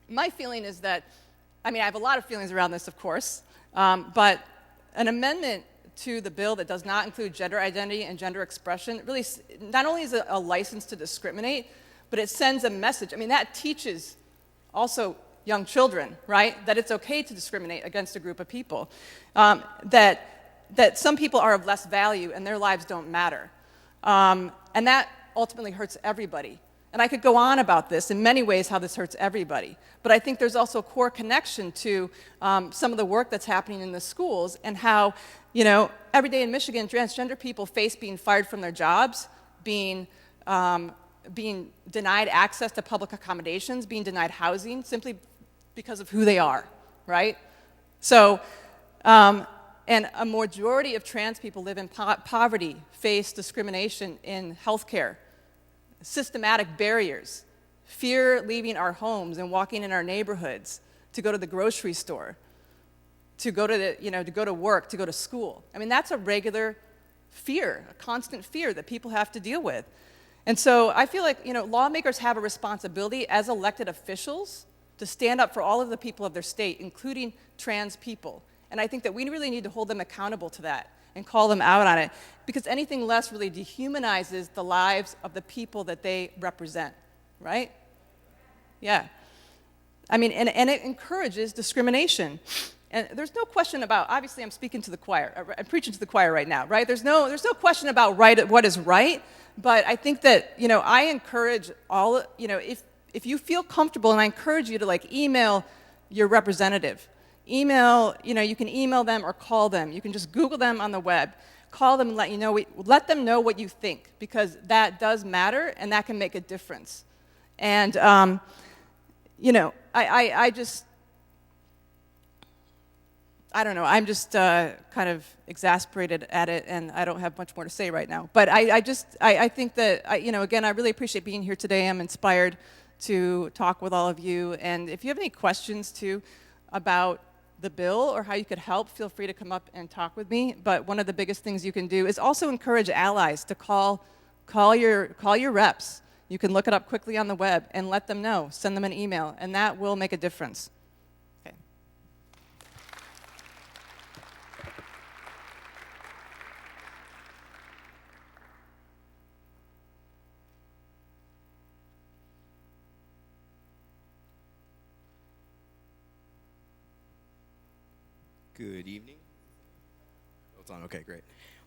my feeling is that, I have a lot of feelings around this, of course, but an amendment to the bill that does not include gender identity and gender expression really not only is it a license to discriminate, but it sends a message. That teaches also young children, right, that it's okay to discriminate against a group of people, that some people are of less value and their lives don't matter, and that ultimately hurts everybody. And I could go on about this in many ways, how this hurts everybody. But I think there's also a core connection to some of the work that's happening in the schools, and how, every day in Michigan, transgender people face being fired from their jobs, being denied access to public accommodations, being denied housing, simply because of who they are, right? So, and a majority of trans people live in poverty, face discrimination in healthcare, systematic barriers, fear leaving our homes and walking in our neighborhoods to go to the grocery store, to go to work, to go to school. That's a regular fear, a constant fear that people have to deal with. And so I feel like, lawmakers have a responsibility as elected officials to stand up for all of the people of their state, including trans people. And I think that we really need to hold them accountable to that and call them out on it, because anything less really dehumanizes the lives of the people that they represent, right? Yeah. And it encourages discrimination. And there's no question about, obviously I'm speaking to the choir, I'm preaching to the choir right now, right? There's no question about what is right, but I think that, I encourage all, if you feel comfortable, and I encourage you to email your representative. You can email them or call them. You can just Google them on the web. Call them and let them know what you think, because that does matter and that can make a difference. And, I just, I don't know. I'm just kind of exasperated at it, and I don't have much more to say right now. But I think that, again, I really appreciate being here today. I'm inspired to talk with all of you. And if you have any questions, too, about the bill or how you could help, feel free to come up and talk with me. But one of the biggest things you can do is also encourage allies to call your reps. You can look it up quickly on the web and let them know. Send them an email, and that will make a difference. Okay. Good evening. Oh, it's on. Okay, great.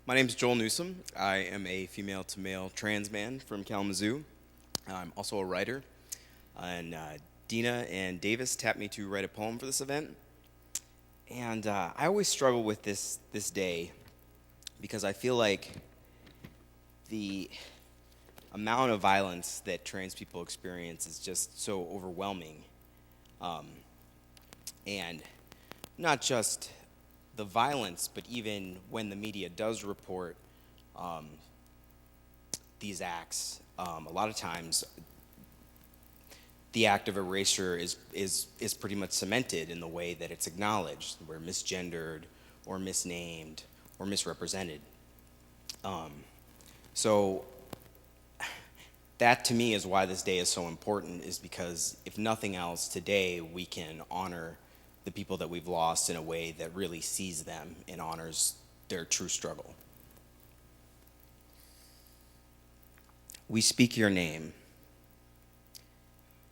My name is Joel Newsom. I am a female-to-male trans man from Kalamazoo. I'm also a writer. And Dina and Davis tapped me to write a poem for this event. And I always struggle with this day because I feel like the amount of violence that trans people experience is just so overwhelming. And not just the violence, but even when the media does report these acts, a lot of times the act of erasure is pretty much cemented in the way that it's acknowledged. We're misgendered or misnamed or misrepresented. So that to me is why this day is so important, is because if nothing else, today we can honor the people that we've lost in a way that really sees them and honors their true struggle. We speak your name.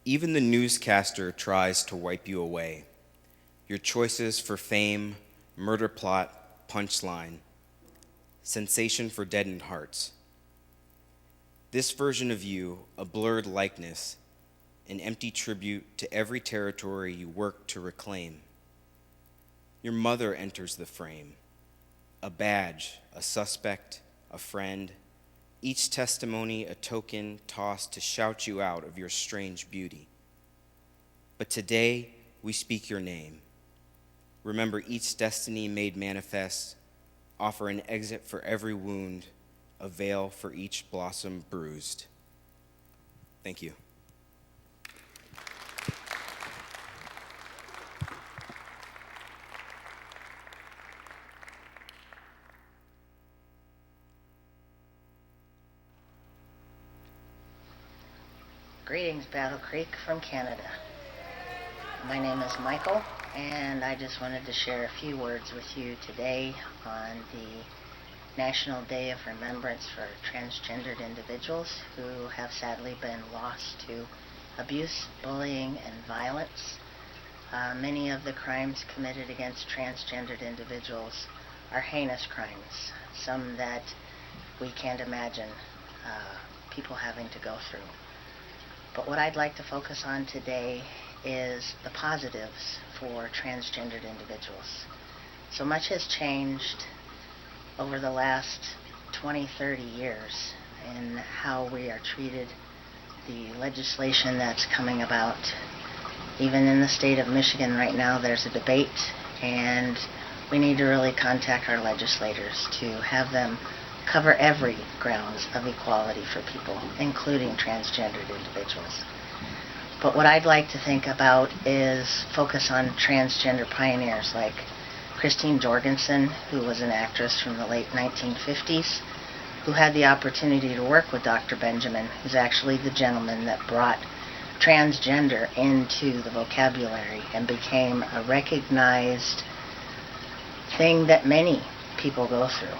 Even the newscaster tries to wipe you away. Your choices for fame, murder plot, punchline, sensation for deadened hearts. This version of you, a blurred likeness, an empty tribute to every territory you work to reclaim. Your mother enters the frame, a badge, a suspect, a friend, each testimony a token tossed to shout you out of your strange beauty. But today, we speak your name. Remember each destiny made manifest, offer an exit for every wound, a veil for each blossom bruised. Thank you. Greetings, Battle Creek from Canada. My name is Michael, and I just wanted to share a few words with you today on the National Day of Remembrance for transgendered individuals who have sadly been lost to abuse, bullying, and violence. Many of the crimes committed against transgendered individuals are heinous crimes, some that we can't imagine people having to go through. But what I'd like to focus on today is the positives for transgendered individuals. So much has changed over the last 20, 30 years in how we are treated, the legislation that's coming about. Even in the state of Michigan right now, there's a debate, and we need to really contact our legislators to have them cover every grounds of equality for people, including transgendered individuals. But what I'd like to think about is focus on transgender pioneers like Christine Jorgensen, who was an actress from the late 1950s, who had the opportunity to work with Dr. Benjamin, who's actually the gentleman that brought transgender into the vocabulary and became a recognized thing that many people go through.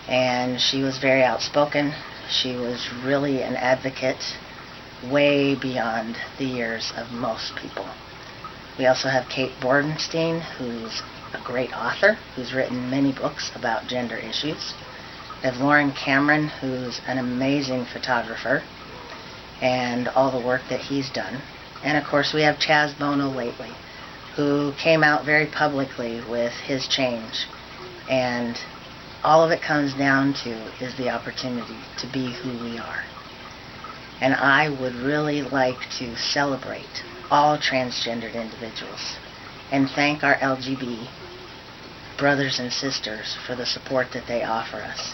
And she was very outspoken. She was really an advocate way beyond the years of most people. We also have Kate Bordenstein, who's a great author, who's written many books about gender issues. We have Lauren Cameron, who's an amazing photographer, and all the work that he's done. And of course we have Chaz Bono lately, who came out very publicly with his change. And all of it comes down to is the opportunity to be who we are. And I would really like to celebrate all transgendered individuals and thank our LGBT brothers and sisters for the support that they offer us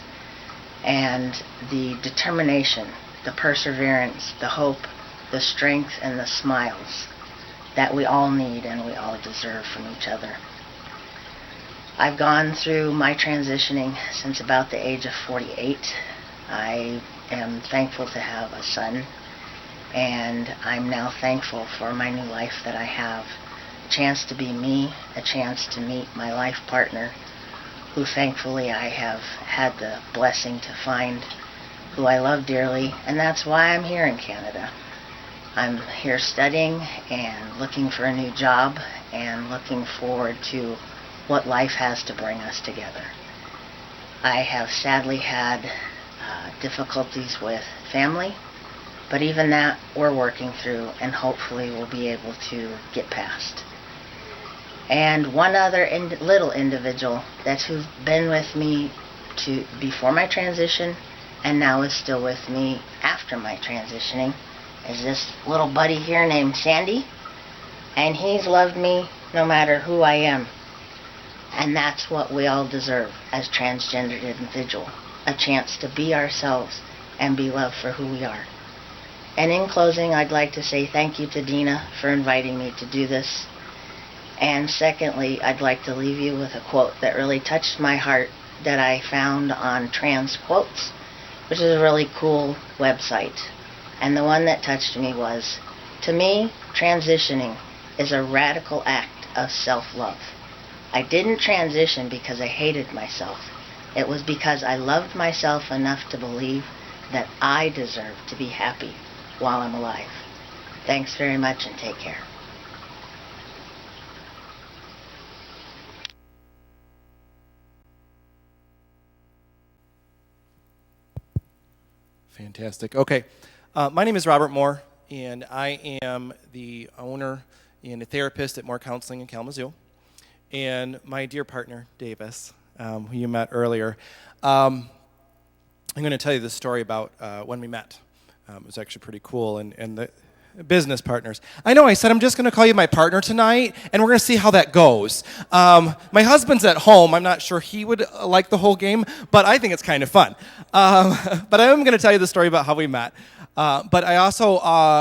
and the determination, the perseverance, the hope, the strength, and the smiles that we all need and we all deserve from each other. I've gone through my transitioning since about the age of 48. I am thankful to have a son, and I'm now thankful for my new life that I have. A chance to be me, a chance to meet my life partner, who thankfully I have had the blessing to find, who I love dearly, and that's why I'm here in Canada. I'm here studying and looking for a new job and looking forward to what life has to bring us together. I have sadly had difficulties with family, but even that we're working through and hopefully we'll be able to get past. And one other little individual who's been with me before my transition and now is still with me after my transitioning is this little buddy here named Sandy, and he's loved me no matter who I am. And that's what we all deserve as transgendered individuals, a chance to be ourselves and be loved for who we are. And in closing, I'd like to say thank you to Dina for inviting me to do this. And secondly, I'd like to leave you with a quote that really touched my heart that I found on Trans Quotes, which is a really cool website. And the one that touched me was, "To me, transitioning is a radical act of self-love. I didn't transition because I hated myself. It was because I loved myself enough to believe that I deserve to be happy while I'm alive." Thanks very much and take care. Fantastic. Okay. My name is Robert Moore, and I am the owner and a therapist at Moore Counseling in Kalamazoo. And my dear partner, Davis, who you met earlier, I'm going to tell you the story about when we met. It was actually pretty cool, and the business partners. I know I said I'm just going to call you my partner tonight, and we're going to see how that goes. My husband's at home. I'm not sure he would like the whole game, but I think it's kind of fun. But I am going to tell you the story about how we met. But I also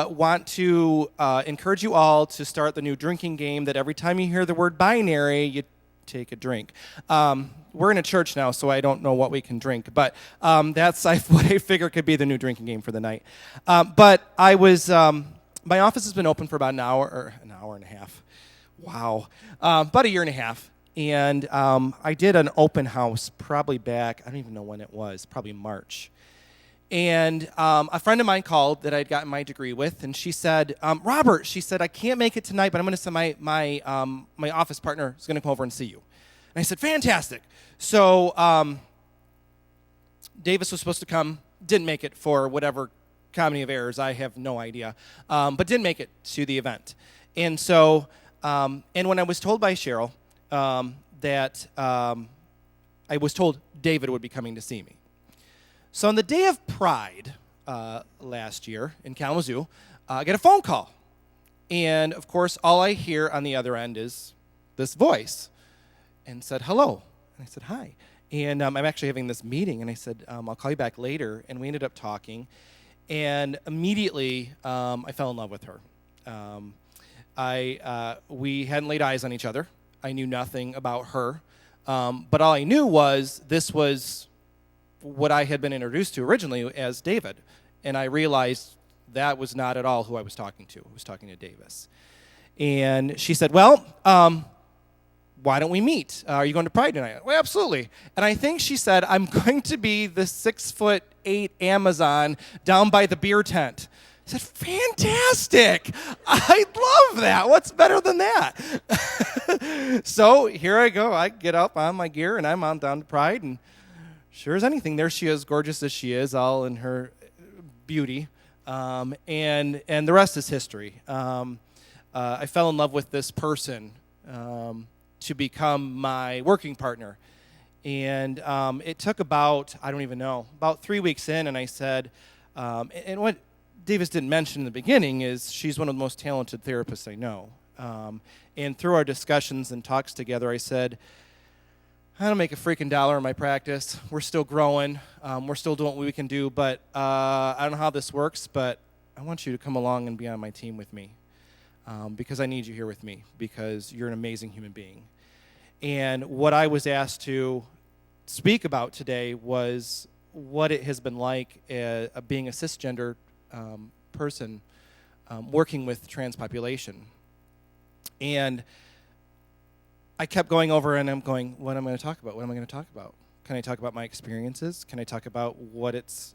want to encourage you all to start the new drinking game that every time you hear the word binary, you take a drink. We're in a church now, so I don't know what we can drink, but that's what I figure could be the new drinking game for the night. But I was, my office has been open for about an hour and a half. Wow. About a year and a half. And I did an open house probably back, I don't even know when it was, probably March. And a friend of mine called that I'd gotten my degree with, and she said, Robert, she said, I can't make it tonight, but I'm going to send my office partner is going to come over and see you. And I said, fantastic. So Davis was supposed to come, didn't make it for whatever comedy of errors, I have no idea, but didn't make it to the event. And so, and when I was told by Cheryl that I was told David would be coming to see me. So on the day of Pride last year in Kalamazoo, I get a phone call. And, of course, all I hear on the other end is this voice. And said, hello. And I said, hi. And I'm actually having this meeting. And I said, I'll call you back later. And we ended up talking. And immediately, I fell in love with her. We hadn't laid eyes on each other. I knew nothing about her. But all I knew was this was what I had been introduced to originally as David. And I realized that was not at all who I was talking to. I was talking to Davis. And she said, well, why don't we meet? Are you going to Pride tonight? Well, absolutely. And I think she said, I'm going to be the 6'8" Amazon down by the beer tent. I said, fantastic. I love that. What's better than that? So here I go. I get up on my gear, and I'm on down to Pride, and sure as anything, there she is, gorgeous as she is, all in her beauty. And the rest is history. I fell in love with this person to become my working partner. And it took about, I don't even know, about 3 weeks in, and I said, and what Davis didn't mention in the beginning is she's one of the most talented therapists I know. And through our discussions and talks together, I said, I don't make a freaking dollar in my practice. We're still growing. We're still doing what we can do. But I don't know how this works, but I want you to come along and be on my team with me because I need you here with me because you're an amazing human being. And what I was asked to speak about today was what it has been like being a cisgender person working with trans population. And I kept going over and I'm going, what am I going to talk about? What am I going to talk about? Can I talk about my experiences? Can I talk about what it's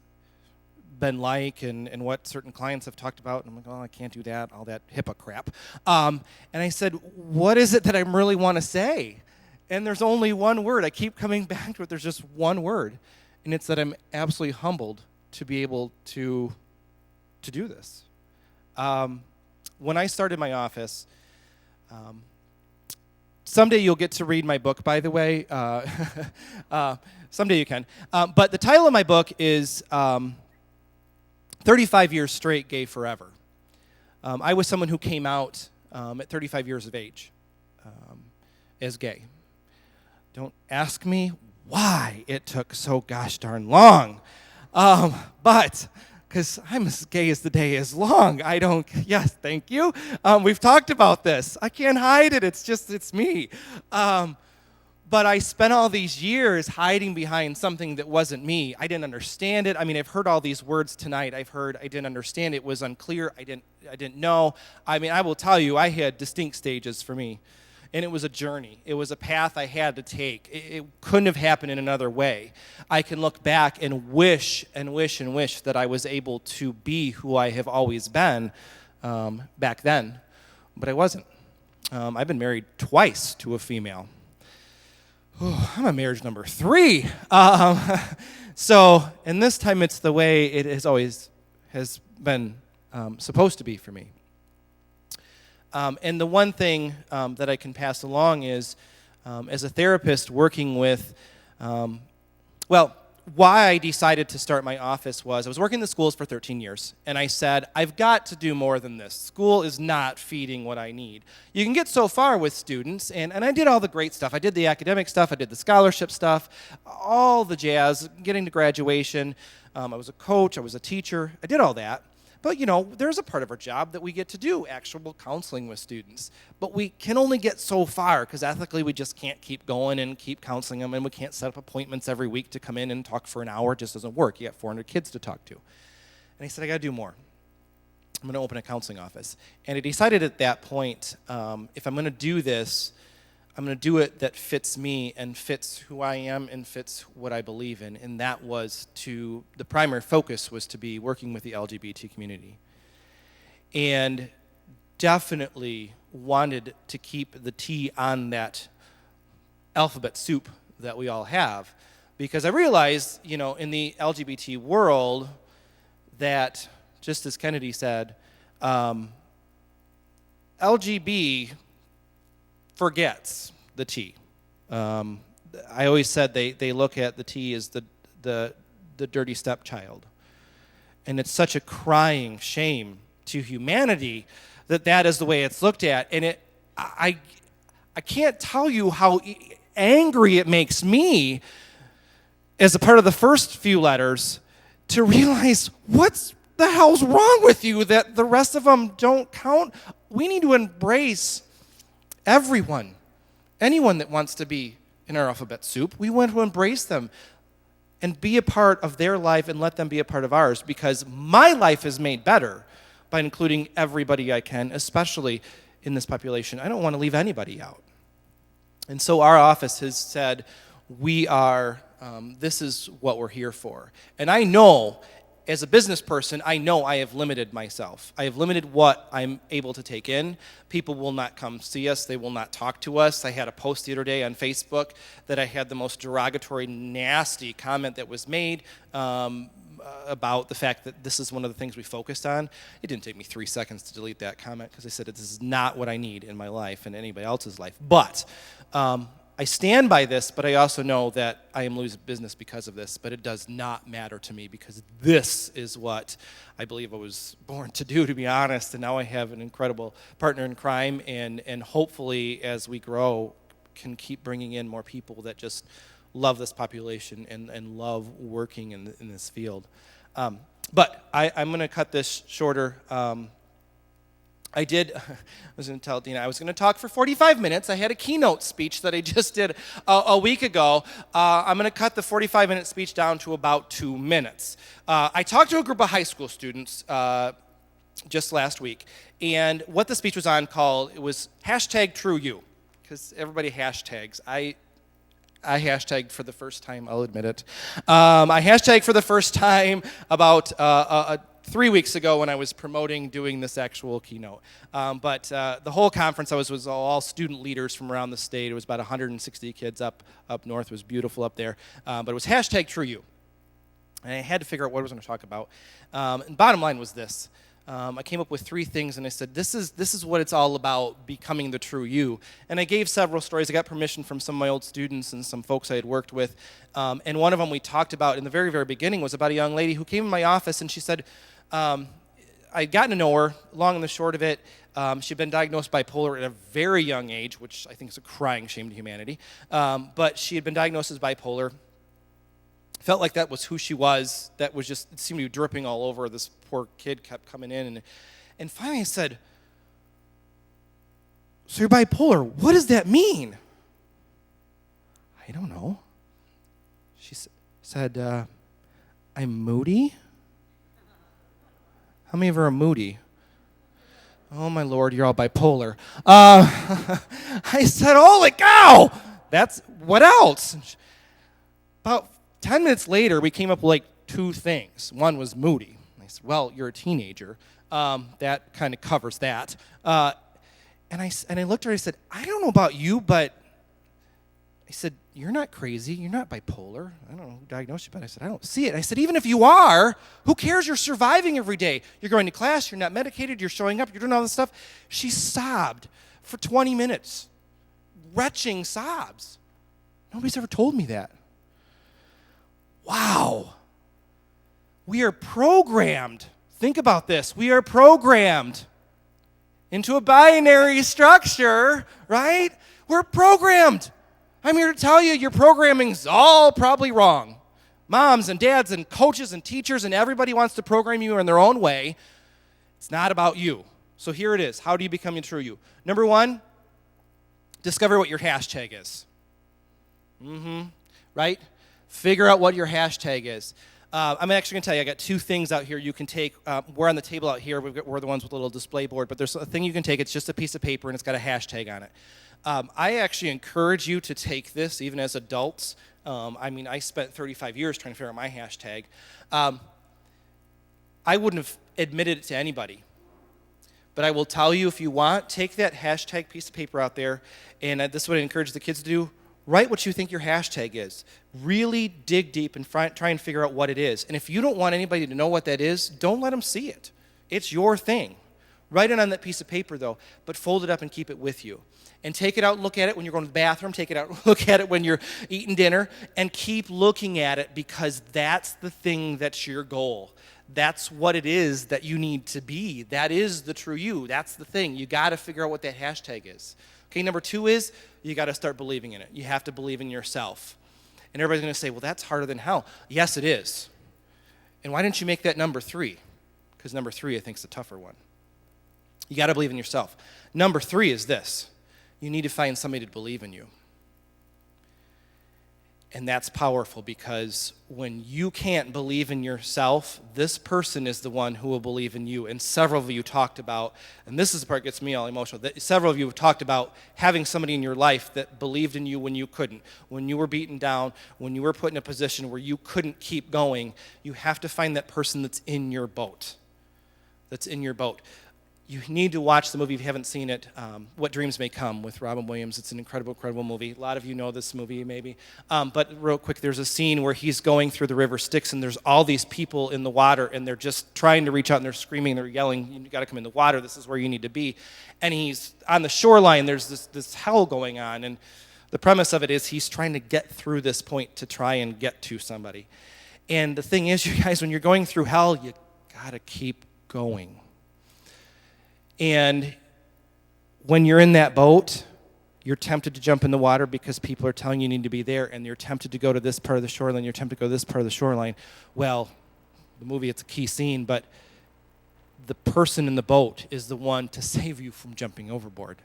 been like and what certain clients have talked about? And I'm like, oh, I can't do that, all that HIPAA crap. And I said, what is it that I really want to say? And there's only one word. I keep coming back to it. There's just one word. And it's that I'm absolutely humbled to be able to do this. When I started my office, someday you'll get to read my book, by the way. Someday you can. But the title of my book is 35 Years Straight, Gay Forever. I was someone who came out at 35 years of age as gay. Don't ask me why it took so gosh darn long. But because I'm as gay as the day is long. Yes, thank you. We've talked about this. I can't hide it. It's me. But I spent all these years hiding behind something that wasn't me. I didn't understand it. I mean, I've heard all these words tonight. I didn't understand it. It was unclear. I didn't know. I mean, I will tell you, I had distinct stages for me. And it was a journey. It was a path I had to take. It couldn't have happened in another way. I can look back and wish and wish and wish that I was able to be who I have always been back then, but I wasn't. I've been married twice to a female. I'm on marriage number 3. And this time it's the way it has been supposed to be for me. And the one thing that I can pass along is, as a therapist working with, why I decided to start my office was I was working in the schools for 13 years, and I said, I've got to do more than this. School is not feeding what I need. You can get so far with students, and I did all the great stuff. I did the academic stuff. I did the scholarship stuff, all the jazz, getting to graduation. I was a coach. I was a teacher. I did all that. But, there's a part of our job that we get to do actual counseling with students. But we can only get so far because ethically we just can't keep going and keep counseling them, and we can't set up appointments every week to come in and talk for an hour. It just doesn't work. You got 400 kids to talk to. And I said, I got to do more. I'm going to open a counseling office. And I decided at that point, if I'm going to do this, I'm going to do it that fits me and fits who I am and fits what I believe in. And that was the primary focus was to be working with the LGBT community. And definitely wanted to keep the T on that alphabet soup that we all have. Because I realized, in the LGBT world that, just as Kennedy said, LGB forgets the T. I always said they look at the T as the dirty stepchild. And it's such a crying shame to humanity that is the way it's looked at. And I can't tell you how angry it makes me as a part of the first few letters to realize what's the hell's wrong with you that the rest of them don't count. We need to embrace everyone. Anyone that wants to be in our alphabet soup, we want to embrace them and be a part of their life and let them be a part of ours, because my life is made better by including everybody I can, especially in this population. I don't want to leave anybody out. And so our office has said, this is what we're here for. And I know, as a business person, I know I have limited myself. I have limited what I'm able to take in. People will not come see us. They will not talk to us. I had a post the other day on Facebook that I had the most derogatory, nasty comment that was made about the fact that this is one of the things we focused on. It didn't take me 3 seconds to delete that comment because I said this is not what I need in my life and anybody else's life. But I I stand by this, but I also know that I am losing business because of this, but it does not matter to me because this is what I believe I was born to do, to be honest, and now I have an incredible partner in crime, and hopefully as we grow can keep bringing in more people that just love this population and love working in this field. But I'm going to cut this shorter. I was going to tell Dina, I was going to talk for 45 minutes. I had a keynote speech that I just did a week ago. I'm going to cut the 45-minute speech down to about 2 minutes. I talked to a group of high school students just last week, and what the speech was on it was #TrueYou, because everybody hashtags. I hashtagged for the first time, I'll admit it. I hashtagged for the first time about 3 weeks ago when I was promoting doing this actual keynote. But the whole conference was all student leaders from around the state. It was about 160 kids up north. It was beautiful up there. But it was #TrueYou. And I had to figure out what I was going to talk about. And bottom line was this. I came up with 3 things, and I said, this is what it's all about, becoming the true you. And I gave several stories. I got permission from some of my old students and some folks I had worked with. And one of them we talked about in the very, very beginning was about a young lady who came in my office, and she said, I'd gotten to know her. Long and the short of it, she'd been diagnosed bipolar at a very young age, which I think is a crying shame to humanity. But she had been diagnosed as bipolar. Felt like that was who she was. That was just, it seemed to be dripping all over. This poor kid kept coming in. And finally I said, so you're bipolar. What does that mean? I don't know. She said, I'm moody. How many of you are moody? Oh, my Lord, you're all bipolar. I said, holy cow! That's, what else? About 10 minutes later, we came up with like 2 things. One was moody. I said, well, you're a teenager. That kind of covers that. And I looked at her and I said, I don't know about you, but I said, you're not crazy. You're not bipolar. I don't know who diagnosed you, but I said, I don't see it. I said, even if you are, who cares? You're surviving every day. You're going to class. You're not medicated. You're showing up. You're doing all this stuff. She sobbed for 20 minutes. Retching sobs. Nobody's ever told me that. Wow. We are programmed. Think about this. We are programmed into a binary structure, right? We're programmed. I'm here to tell you your programming's all probably wrong. Moms and dads and coaches and teachers and everybody wants to program you in their own way. It's not about you. So here it is. How do you become your true you? Number 1, discover what your hashtag is. Right? Figure out what your hashtag is. I'm actually going to tell you, I got 2 things out here you can take. We're on the table out here. We're the ones with a little display board, but there's a thing you can take. It's just a piece of paper, and it's got a hashtag on it. I actually encourage you to take this, even as adults. I spent 35 years trying to figure out my hashtag. I wouldn't have admitted it to anybody. But I will tell you, if you want, take that hashtag piece of paper out there, and this is what I encourage the kids to do. Write what you think your hashtag is. Really dig deep and try and figure out what it is. And if you don't want anybody to know what that is, don't let them see it. It's your thing. Write it on that piece of paper, though, but fold it up and keep it with you. And take it out and look at it when you're going to the bathroom. Take it out and look at it when you're eating dinner. And keep looking at it, because that's the thing that's your goal. That's what it is that you need to be. That is the true you. That's the thing. You got to figure out what that hashtag is. Okay, number 2 is you got to start believing in it. You have to believe in yourself. And everybody's going to say, well, that's harder than hell. Yes, it is. And why didn't you make that number 3? Because number 3, I think, is the tougher one. You got to believe in yourself. Number 3 is this. You need to find somebody to believe in you. And that's powerful, because when you can't believe in yourself, this person is the one who will believe in you. And several of you talked about, and this is the part that gets me all emotional, that several of you have talked about having somebody in your life that believed in you when you couldn't. When you were beaten down, when you were put in a position where you couldn't keep going, you have to find that person that's in your boat. That's in your boat. You need to watch the movie if you haven't seen it, What Dreams May Come, with Robin Williams. It's an incredible, incredible movie. A lot of you know this movie, maybe. But real quick, there's a scene where he's going through the river Styx, and there's all these people in the water, and they're just trying to reach out, and they're screaming, they're yelling, you got to come in the water, this is where you need to be. And he's on the shoreline, there's this hell going on, and The premise of it is he's trying to get through this point to try and get to somebody. And the thing is, you guys, when you're going through hell, you got to keep going. And when you're in that boat, you're tempted to jump in the water because people are telling you need to be there, and you're tempted to go to this part of the shoreline, you're tempted to go to this part of the shoreline. Well, the movie, it's a key scene, but the person in the boat is the one to save you from jumping overboard.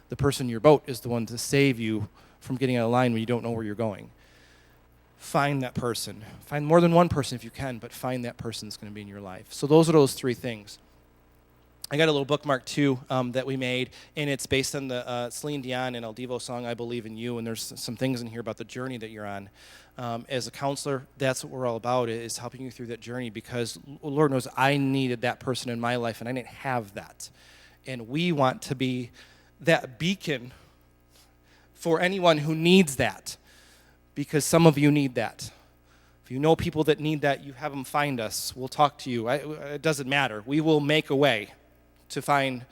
The person in your boat is the one to save you from getting out of line when you don't know where you're going. Find that person. Find more than one person if you can, but find that person that's going to be in your life. So those are those three things. I got a little bookmark too that we made, and it's based on the Celine Dion and El Divo song, I Believe in You, and there's some things in here about the journey that you're on. As a counselor, that's what we're all about, is helping you through that journey, because Lord knows I needed that person in my life, and I didn't have that. And we want to be that beacon for anyone who needs that, because some of you need that. If you know people that need that, you have them find us. We'll talk to you. It doesn't matter. We will make a way to find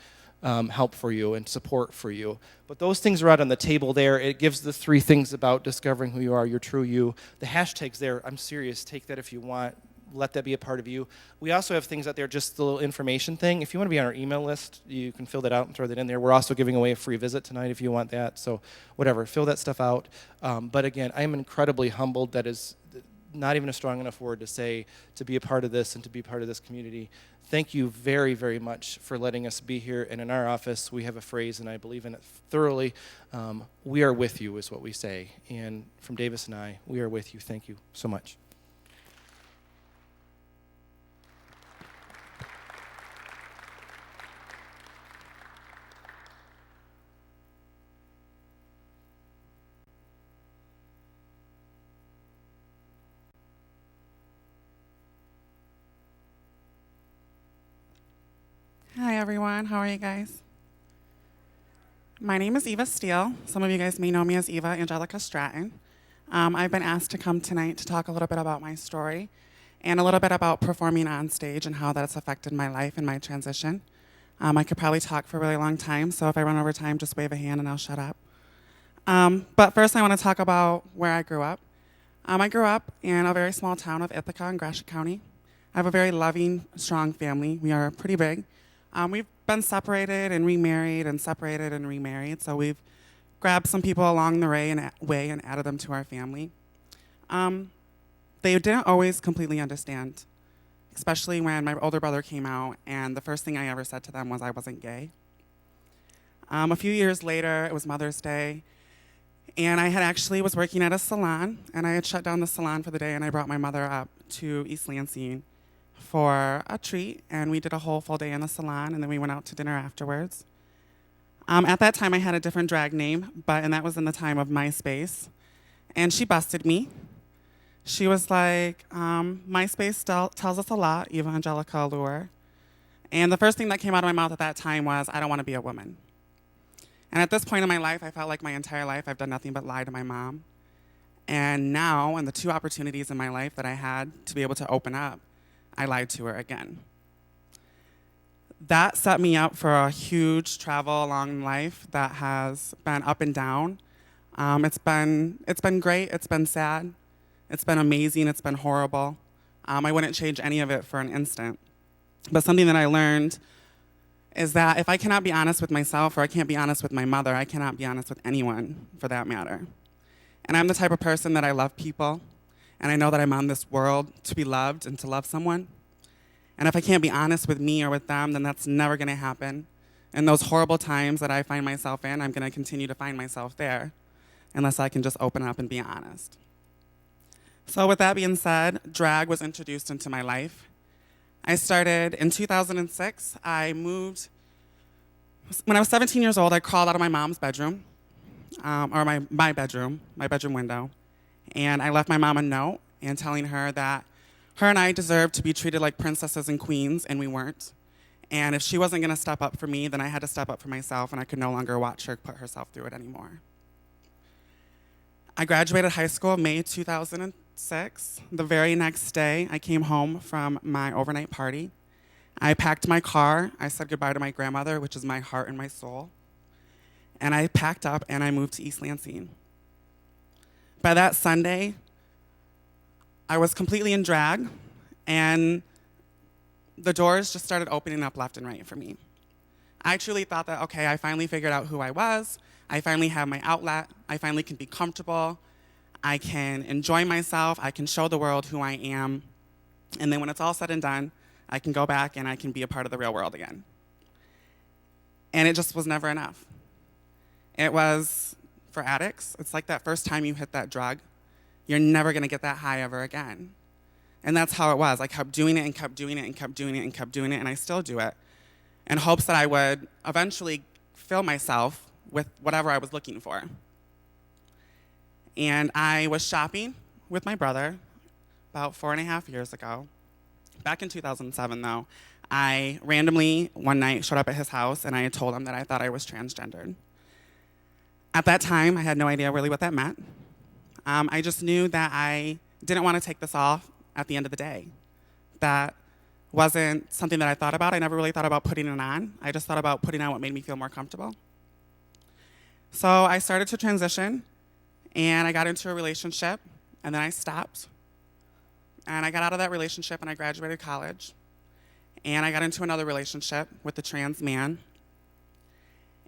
help for you and support for you. But those things are out on the table there. It gives the three things about discovering who you are, your true you. The hashtag's there. I'm serious. Take that if you want. Let that be a part of you. We also have things out there, just the little information thing. If you want to be on our email list, you can fill that out and throw that in there. We're also giving away a free visit tonight if you want that. So whatever, fill that stuff out. But again, I am incredibly humbled. That is not even a strong enough word to say, to be a part of this and to be part of this community. Thank you very, very much for letting us be here. And in our office, we have a phrase, and I believe in it thoroughly. We are with you is what we say. And from Davis and I, we are with you. Thank you so much. Hi, everyone. How are you guys? My name is Eva Steele. Some of you guys may know me as Eva Angelica Stratton. I've been asked to come tonight to talk a little bit about my story and a little bit about performing on stage and how that's affected my life and my transition. I could probably talk for a really long time, so if I run over time, just wave a hand and I'll shut up. But first, I want to talk about where I grew up. I grew up in a very small town of Ithaca in Gratiot County. I have a very loving, strong family. We are pretty big. We've been separated and remarried and separated and remarried, so we've grabbed some people along the way and added them to our family. They didn't always completely understand, especially when my older brother came out, and the first thing I ever said to them was I wasn't gay. A few years later, it was Mother's Day, and I had actually was working at a salon, and I had shut down the salon for the day, and I brought my mother up to East Lansing for a treat, and we did a whole full day in the salon, and then we went out to dinner afterwards. At that time, I had a different drag name, and that was in the time of MySpace, and she busted me. She was like, MySpace tells us a lot, Eva Angelica Allure, and the first thing that came out of my mouth at that time was, I don't want to be a woman. And at this point in my life, I felt like my entire life I've done nothing but lie to my mom, and now, in the two opportunities in my life that I had to be able to open up, I lied to her again. That set me up for a huge travel along life that has been up and down. It's been great, it's been sad, it's been amazing, it's been horrible. I wouldn't change any of it for an instant. But something that I learned is that if I cannot be honest with myself or I can't be honest with my mother, I cannot be honest with anyone for that matter. And I'm the type of person that I love people. And I know that I'm on this world to be loved and to love someone. And if I can't be honest with me or with them, then that's never going to happen. And those horrible times that I find myself in, I'm going to continue to find myself there unless I can just open up and be honest. So with that being said, drag was introduced into my life. I started in 2006. I moved, when I was 17 years old, I crawled out of my mom's bedroom, or my bedroom window. And I left my mom a note and telling her that her and I deserved to be treated like princesses and queens, and we weren't. And if she wasn't going to step up for me, then I had to step up for myself, and I could no longer watch her put herself through it anymore. I graduated high school May 2006. The very next day, I came home from my overnight party. I packed my car. I said goodbye to my grandmother, which is my heart and my soul. And I packed up, and I moved to East Lansing. by that Sunday, I was completely in drag, and the doors just started opening up left and right for me. I truly thought that, okay, I finally figured out who I was. I finally have my outlet. I finally can be comfortable. I can enjoy myself. I can show the world who I am. And then when it's all said and done, I can go back and I can be a part of the real world again. And it just was never enough. It was, for addicts, it's like that first time you hit that drug. You're never going to get that high ever again. And that's how it was. I kept doing it and kept doing it and kept doing it and kept doing it, and I still do it in hopes that I would eventually fill myself with whatever I was looking for. And I was shopping with my brother about 4.5 years ago. Back in 2007, though, I randomly one night showed up at his house and I had told him that I thought I was transgendered. At that time, I had no idea really what that meant. I just knew that I didn't want to take this off at the end of the day. That wasn't something that I thought about. I never really thought about putting it on. I just thought about putting on what made me feel more comfortable. So I started to transition, and I got into a relationship, and then I stopped. And I got out of that relationship, and I graduated college. And I got into another relationship with a trans man.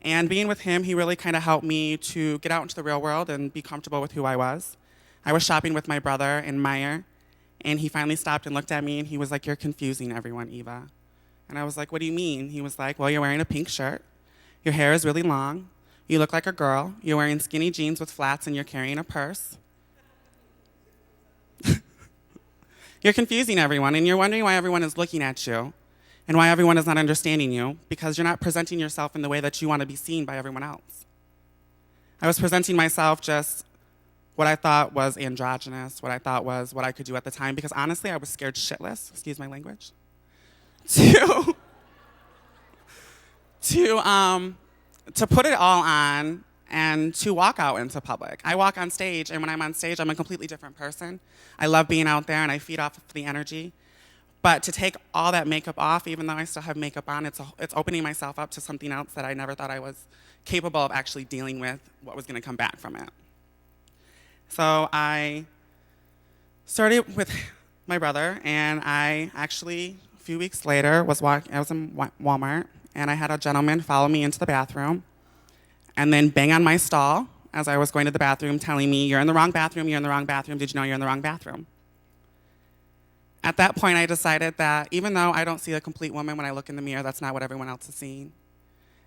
And being with him, he really kind of helped me to get out into the real world and be comfortable with who I was. I was shopping with my brother in Meyer, and he finally stopped and looked at me, and he was like, "You're confusing everyone, Eva." And I was like, "What do you mean?" He was like, "Well, you're wearing a pink shirt. Your hair is really long. You look like a girl. You're wearing skinny jeans with flats, and you're carrying a purse. You're confusing everyone, and you're wondering why everyone is looking at you and why everyone is not understanding you, because you're not presenting yourself in the way that you want to be seen by everyone else." I was presenting myself just what I thought was androgynous, what I thought was what I could do at the time, because honestly, I was scared shitless, excuse my language, to put it all on and to walk out into public. I walk on stage, and when I'm on stage, I'm a completely different person. I love being out there, and I feed off of the energy. But to take all that makeup off, even though I still have makeup on, it's opening myself up to something else that I never thought I was capable of actually dealing with, what was going to come back from it. So I started with my brother, and I actually, a few weeks later, I was in Walmart, and I had a gentleman follow me into the bathroom and then bang on my stall as I was going to the bathroom, telling me, "You're in the wrong bathroom, you're in the wrong bathroom. Did you know you're in the wrong bathroom?" At that point, I decided that even though I don't see a complete woman when I look in the mirror, that's not what everyone else is seeing,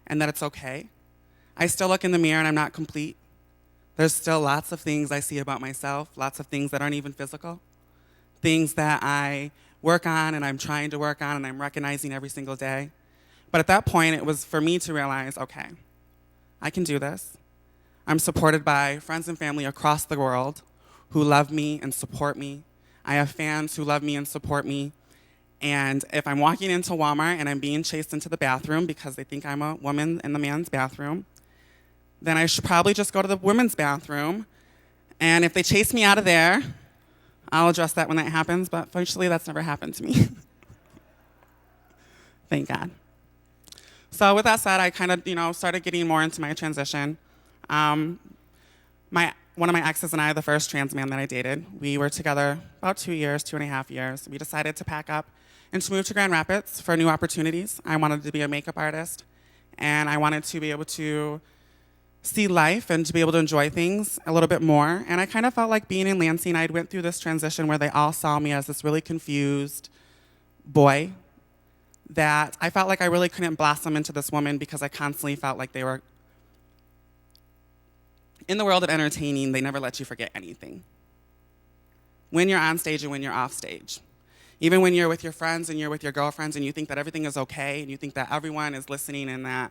and that it's okay. I still look in the mirror and I'm not complete. There's still lots of things I see about myself, lots of things that aren't even physical, things that I work on and I'm trying to work on and I'm recognizing every single day. But at that point, it was for me to realize, okay, I can do this. I'm supported by friends and family across the world who love me and support me. I have fans who love me and support me. And if I'm walking into Walmart and I'm being chased into the bathroom because they think I'm a woman in the man's bathroom, then I should probably just go to the women's bathroom. And if they chase me out of there, I'll address that when that happens. But fortunately, that's never happened to me. Thank God. So with that said, I kind of, started getting more into my transition. One of my exes and I, the first trans man that I dated, we were together about 2.5 years. We decided to pack up and to move to Grand Rapids for new opportunities. I wanted to be a makeup artist, and I wanted to be able to see life and to be able to enjoy things a little bit more. And I kind of felt like being in Lansing, I went through this transition where they all saw me as this really confused boy, that I felt like I really couldn't blossom into this woman because I constantly felt like they were, in the world of entertaining, they never let you forget anything. When you're on stage and when you're off stage. Even when you're with your friends and you're with your girlfriends and you think that everything is okay and you think that everyone is listening and that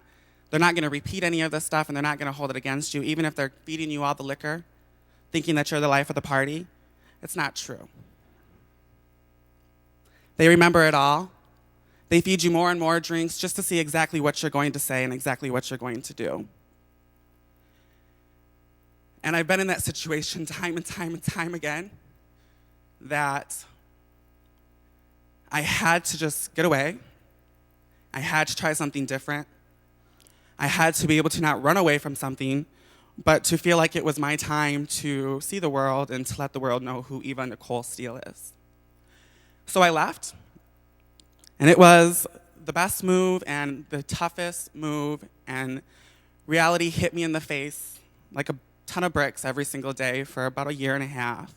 they're not going to repeat any of this stuff and they're not going to hold it against you, even if they're feeding you all the liquor, thinking that you're the life of the party, it's not true. They remember it all. They feed you more and more drinks just to see exactly what you're going to say and exactly what you're going to do. And I've been in that situation time and time and time again, that I had to just get away. I had to try something different. I had to be able to not run away from something but to feel like it was my time to see the world and to let the world know who Eva Nicole Steele is. So I left, and it was the best move and the toughest move, and reality hit me in the face like a ton of bricks every single day for about a year and a half.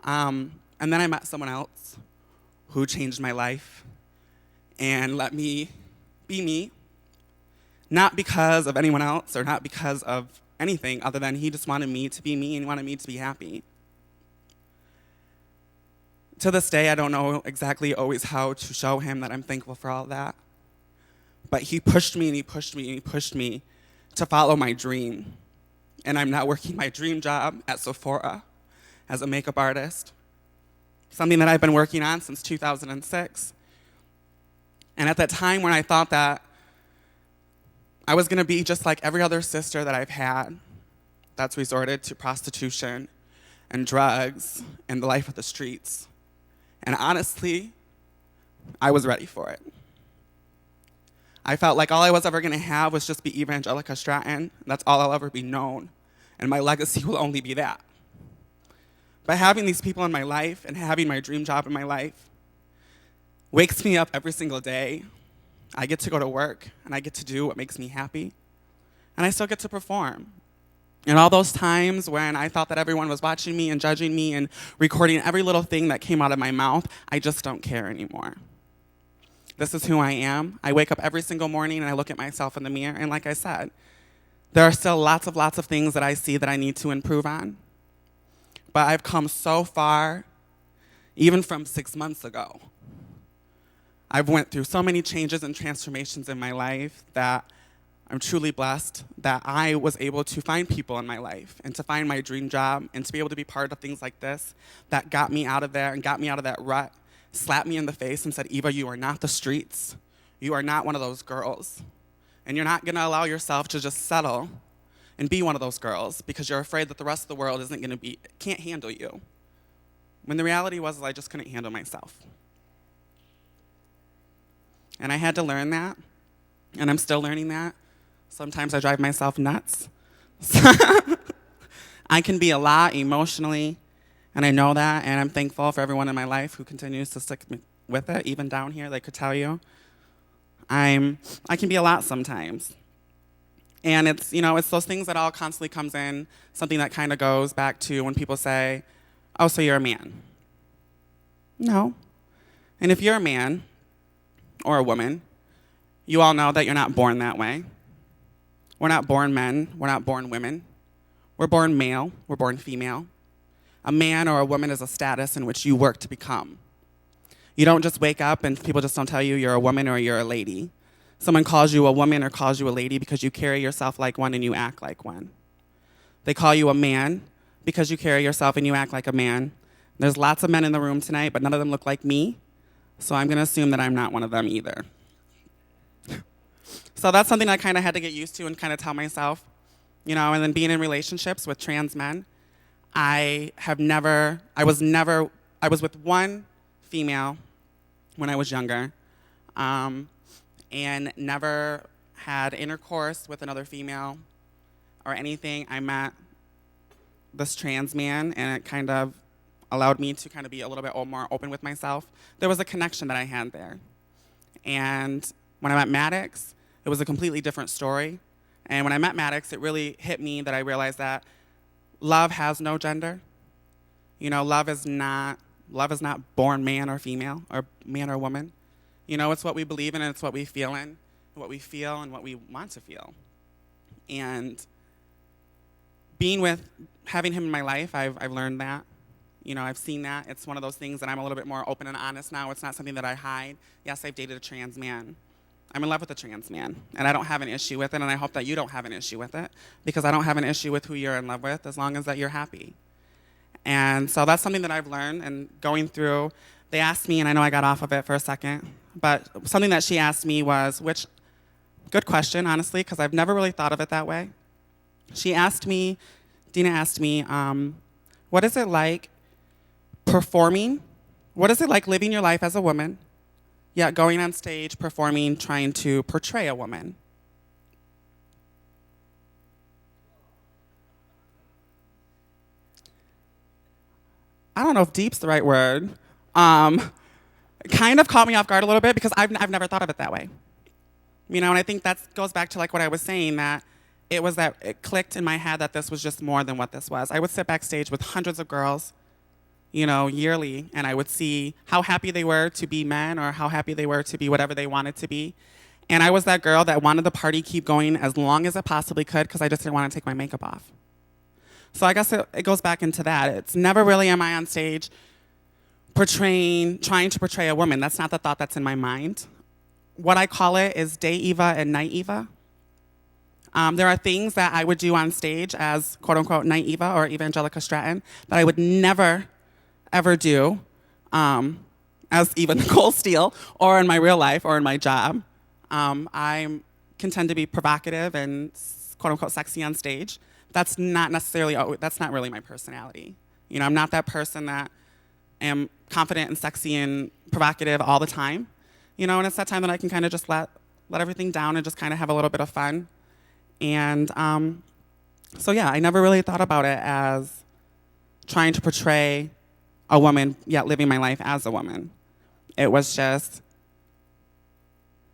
And then I met someone else who changed my life and let me be me, not because of anyone else or not because of anything other than he just wanted me to be me and wanted me to be happy. To this day, I don't know exactly always how to show him that I'm thankful for all that. But he pushed me and he pushed me and he pushed me to follow my dream. And I'm now working my dream job at Sephora as a makeup artist, something that I've been working on since 2006. And at that time when I thought that I was gonna be just like every other sister that I've had that's resorted to prostitution and drugs and the life of the streets, and honestly, I was ready for it. I felt like all I was ever gonna have was just be Evangelica Stratton. That's all I'll ever be known, and my legacy will only be that. But having these people in my life and having my dream job in my life wakes me up every single day. I get to go to work, and I get to do what makes me happy, and I still get to perform. And all those times when I thought that everyone was watching me and judging me and recording every little thing that came out of my mouth, I just don't care anymore. This is who I am. I wake up every single morning and I look at myself in the mirror, and like I said, there are still lots of things that I see that I need to improve on. But I've come so far, even from 6 months ago. I've went through so many changes and transformations in my life that I'm truly blessed that I was able to find people in my life and to find my dream job and to be able to be part of things like this that got me out of there and got me out of that rut, slapped me in the face and said, Eva, you are not the streets. You are not one of those girls. And you're not gonna allow yourself to just settle and be one of those girls because you're afraid that the rest of the world can't handle you. When the reality was I just couldn't handle myself. And I had to learn that, and I'm still learning that. Sometimes I drive myself nuts. I can be a lot emotionally, and I know that, and I'm thankful for everyone in my life who continues to stick with it. Even down here, they could tell you. I can be a lot sometimes. And it's those things that all constantly comes in, something that kind of goes back to when people say, oh, so you're a man. No. And if you're a man or a woman, you all know that you're not born that way. We're not born men. We're not born women. We're born male. We're born female. A man or a woman is a status in which you work to become. You don't just wake up and people just don't tell you you're a woman or you're a lady. Someone calls you a woman or calls you a lady because you carry yourself like one and you act like one. They call you a man because you carry yourself and you act like a man. There's lots of men in the room tonight, but none of them look like me, so I'm going to assume that I'm not one of them either. So that's something I kind of had to get used to and kind of tell myself, and then being in relationships with trans men, I was with one female when I was younger, and never had intercourse with another female or anything. I met this trans man, and it kind of allowed me to kind of be a little bit more open with myself. There was a connection that I had there. And when I met Maddox, it was a completely different story. And when I met Maddox, it really hit me that I realized that love has no gender. Love is not born man or female, or man or woman. It's what we believe in and it's what we feel in, what we feel and what we want to feel. And having him in my life, I've learned that. I've seen that. It's one of those things that I'm a little bit more open and honest now. It's not something that I hide. Yes, I've dated a trans man. I'm in love with a trans man, and I don't have an issue with it, and I hope that you don't have an issue with it, because I don't have an issue with who you're in love with as long as that you're happy. And so that's something that I've learned, and going through, they asked me, and I know I got off of it for a second, but something that she asked me was, good question, honestly, because I've never really thought of it that way. Dina asked me, what is it like performing? What is it like living your life as a woman, yet going on stage, performing, trying to portray a woman? I don't know if deep's the right word, kind of caught me off guard a little bit because I've never thought of it that way. And I think that goes back to like what I was saying, that it clicked in my head that this was just more than what this was. I would sit backstage with hundreds of girls, yearly, and I would see how happy they were to be men or how happy they were to be whatever they wanted to be. And I was that girl that wanted the party keep going as long as it possibly could because I just didn't want to take my makeup off. So I guess it goes back into that. It's never really am I on stage trying to portray a woman. That's not the thought that's in my mind. What I call it is day Eva and night Eva. There are things that I would do on stage as quote unquote night Eva or Evangelica Stratton that I would never, ever do as Eva Nicole Steele or in my real life or in my job. I can tend to be provocative and quote unquote sexy on stage. That's not really my personality. I'm not that person that am confident and sexy and provocative all the time. And it's that time that I can kind of just let everything down and just kind of have a little bit of fun. And so yeah, I never really thought about it as trying to portray a woman, yet living my life as a woman. It was just,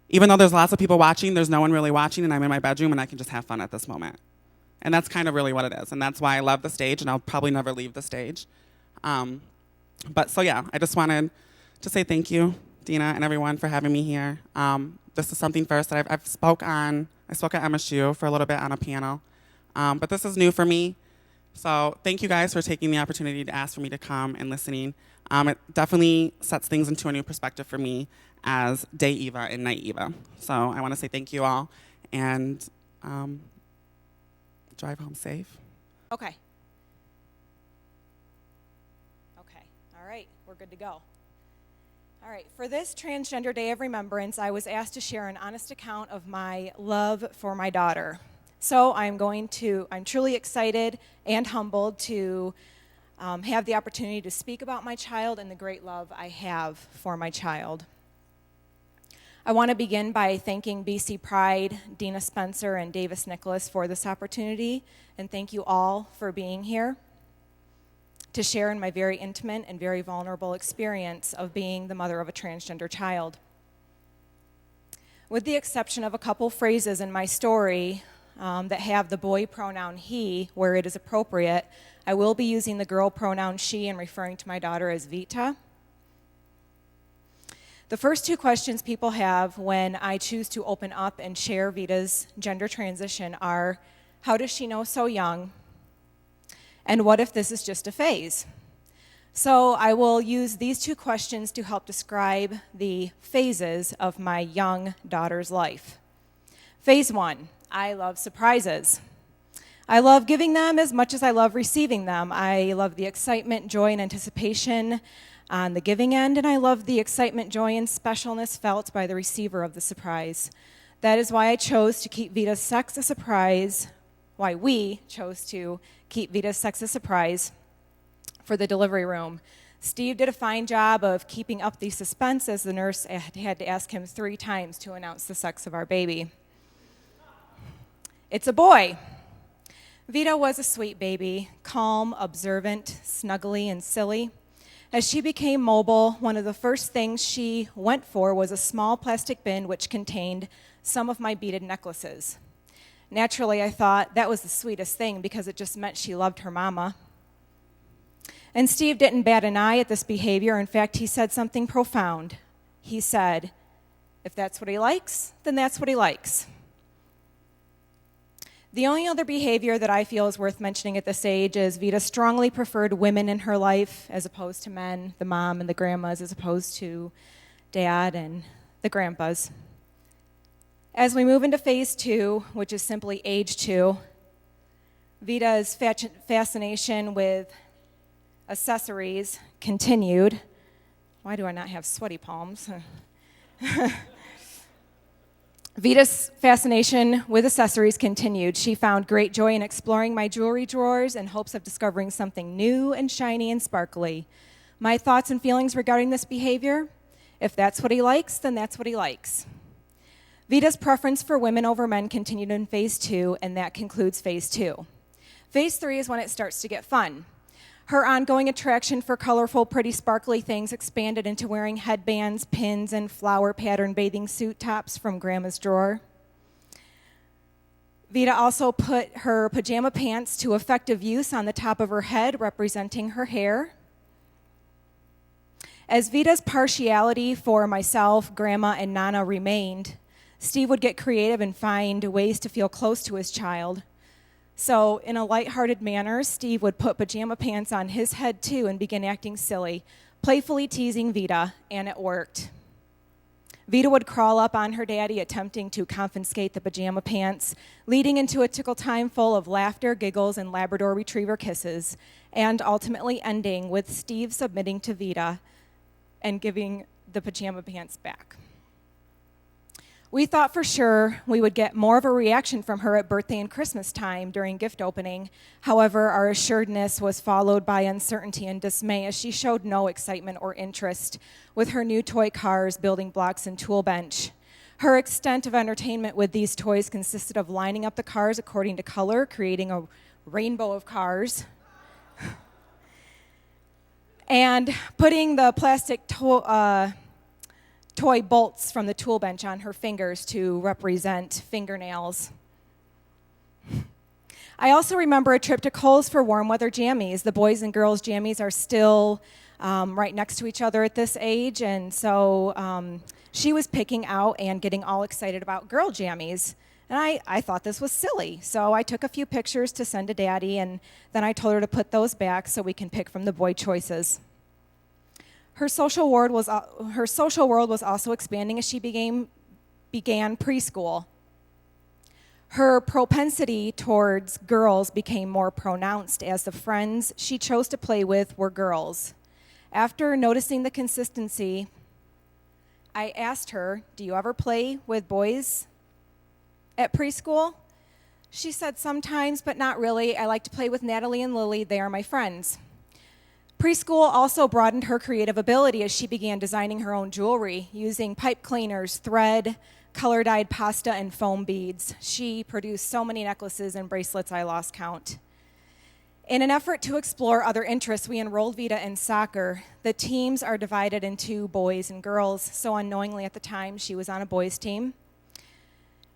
even though there's lots of people watching, there's no one really watching, and I'm in my bedroom and I can just have fun at this moment. And that's kind of really what it is. And that's why I love the stage, and I'll probably never leave the stage. But so yeah, I just wanted to say thank you, Dina, and everyone for having me here. This is something first that I spoke at MSU for a little bit on a panel. But this is new for me. So thank you guys for taking the opportunity to ask for me to come and listening. It definitely sets things into a new perspective for me as day Eva and night Eva. So I want to say thank you all, and drive home safe. Okay. All right, we're good to go. All right, for this Transgender Day of Remembrance, I was asked to share an honest account of my love for my daughter. So I'm truly excited and humbled to have the opportunity to speak about my child and the great love I have for my child. I want to begin by thanking BC Pride, Dina Spencer, and Davis Nicholas for this opportunity, and thank you all for being here to share in my very intimate and very vulnerable experience of being the mother of a transgender child. With the exception of a couple phrases in my story that have the boy pronoun he where it is appropriate, I will be using the girl pronoun she and referring to my daughter as Vita. The first two questions people have when I choose to open up and share Vita's gender transition are, how does she know so young? And what if this is just a phase? So I will use these two questions to help describe the phases of my young daughter's life. Phase 1, I love surprises. I love giving them as much as I love receiving them. I love the excitement, joy, and anticipation on the giving end, and I love the excitement, joy, and specialness felt by the receiver of the surprise. That is why I chose to keep Vita's sex a surprise, why we chose to keep Vita's sex a surprise for the delivery room. Steve did a fine job of keeping up the suspense as the nurse had to ask him 3 times to announce the sex of our baby. It's a boy. Vita was a sweet baby, calm, observant, snuggly, and silly. As she became mobile, one of the first things she went for was a small plastic bin which contained some of my beaded necklaces. Naturally, I thought that was the sweetest thing because it just meant she loved her mama. And Steve didn't bat an eye at this behavior. In fact, he said something profound. He said, if that's what he likes, then that's what he likes. The only other behavior that I feel is worth mentioning at this age is Vita strongly preferred women in her life as opposed to men, the mom and the grandmas, as opposed to dad and the grandpas. As we move into phase 2, which is simply age 2, Vita's fascination with accessories continued. Why do I not have sweaty palms? Vita's fascination with accessories continued. She found great joy in exploring my jewelry drawers in hopes of discovering something new and shiny and sparkly. My thoughts and feelings regarding this behavior? If that's what he likes, then that's what he likes. Vita's preference for women over men continued in phase 2, and that concludes phase 2. Phase 3 is when it starts to get fun. Her ongoing attraction for colorful, pretty, sparkly things expanded into wearing headbands, pins, and flower pattern bathing suit tops from Grandma's drawer. Vita also put her pajama pants to effective use on the top of her head, representing her hair. As Vita's partiality for myself, Grandma, and Nana remained, Steve would get creative and find ways to feel close to his child. So, in a lighthearted manner, Steve would put pajama pants on his head too and begin acting silly, playfully teasing Vita, and it worked. Vita would crawl up on her daddy, attempting to confiscate the pajama pants, leading into a tickle time full of laughter, giggles, and Labrador Retriever kisses, and ultimately ending with Steve submitting to Vita and giving the pajama pants back. We thought for sure we would get more of a reaction from her at birthday and Christmas time during gift opening. However, our assuredness was followed by uncertainty and dismay as she showed no excitement or interest with her new toy cars, building blocks, and tool bench. Her extent of entertainment with these toys consisted of lining up the cars according to color, creating a rainbow of cars, and putting the plastic toy bolts from the tool bench on her fingers to represent fingernails. I also remember a trip to Kohl's for warm weather jammies. The boys and girls jammies are still right next to each other at this age, and so she was picking out and getting all excited about girl jammies. And I thought this was silly, so I took a few pictures to send to Daddy, and then I told her to put those back so we can pick from the boy choices. Her social world was also expanding as she began preschool. Her propensity towards girls became more pronounced as the friends she chose to play with were girls. After noticing the consistency, I asked her, "Do you ever play with boys at preschool?" She said, "Sometimes, but not really. I like to play with Natalie and Lily. They are my friends." Preschool also broadened her creative ability as she began designing her own jewelry using pipe cleaners, thread, color-dyed pasta, and foam beads. She produced so many necklaces and bracelets I lost count. In an effort to explore other interests, we enrolled Vita in soccer. The teams are divided into boys and girls, so unknowingly at the time she was on a boys' team.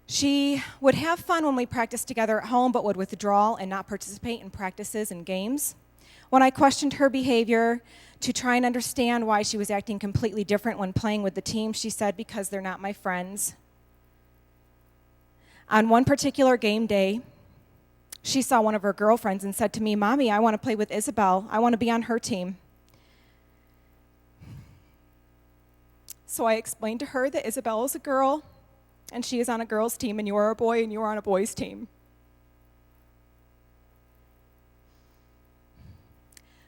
She would have fun when we practiced together at home, but would withdraw and not participate in practices and games. When I questioned her behavior to try and understand why she was acting completely different when playing with the team, she said, "Because they're not my friends." On one particular game day, she saw one of her girlfriends and said to me, "Mommy, I want to play with Isabel. I want to be on her team." So I explained to her that Isabel is a girl, and she is on a girl's team, and you are a boy, and you are on a boy's team.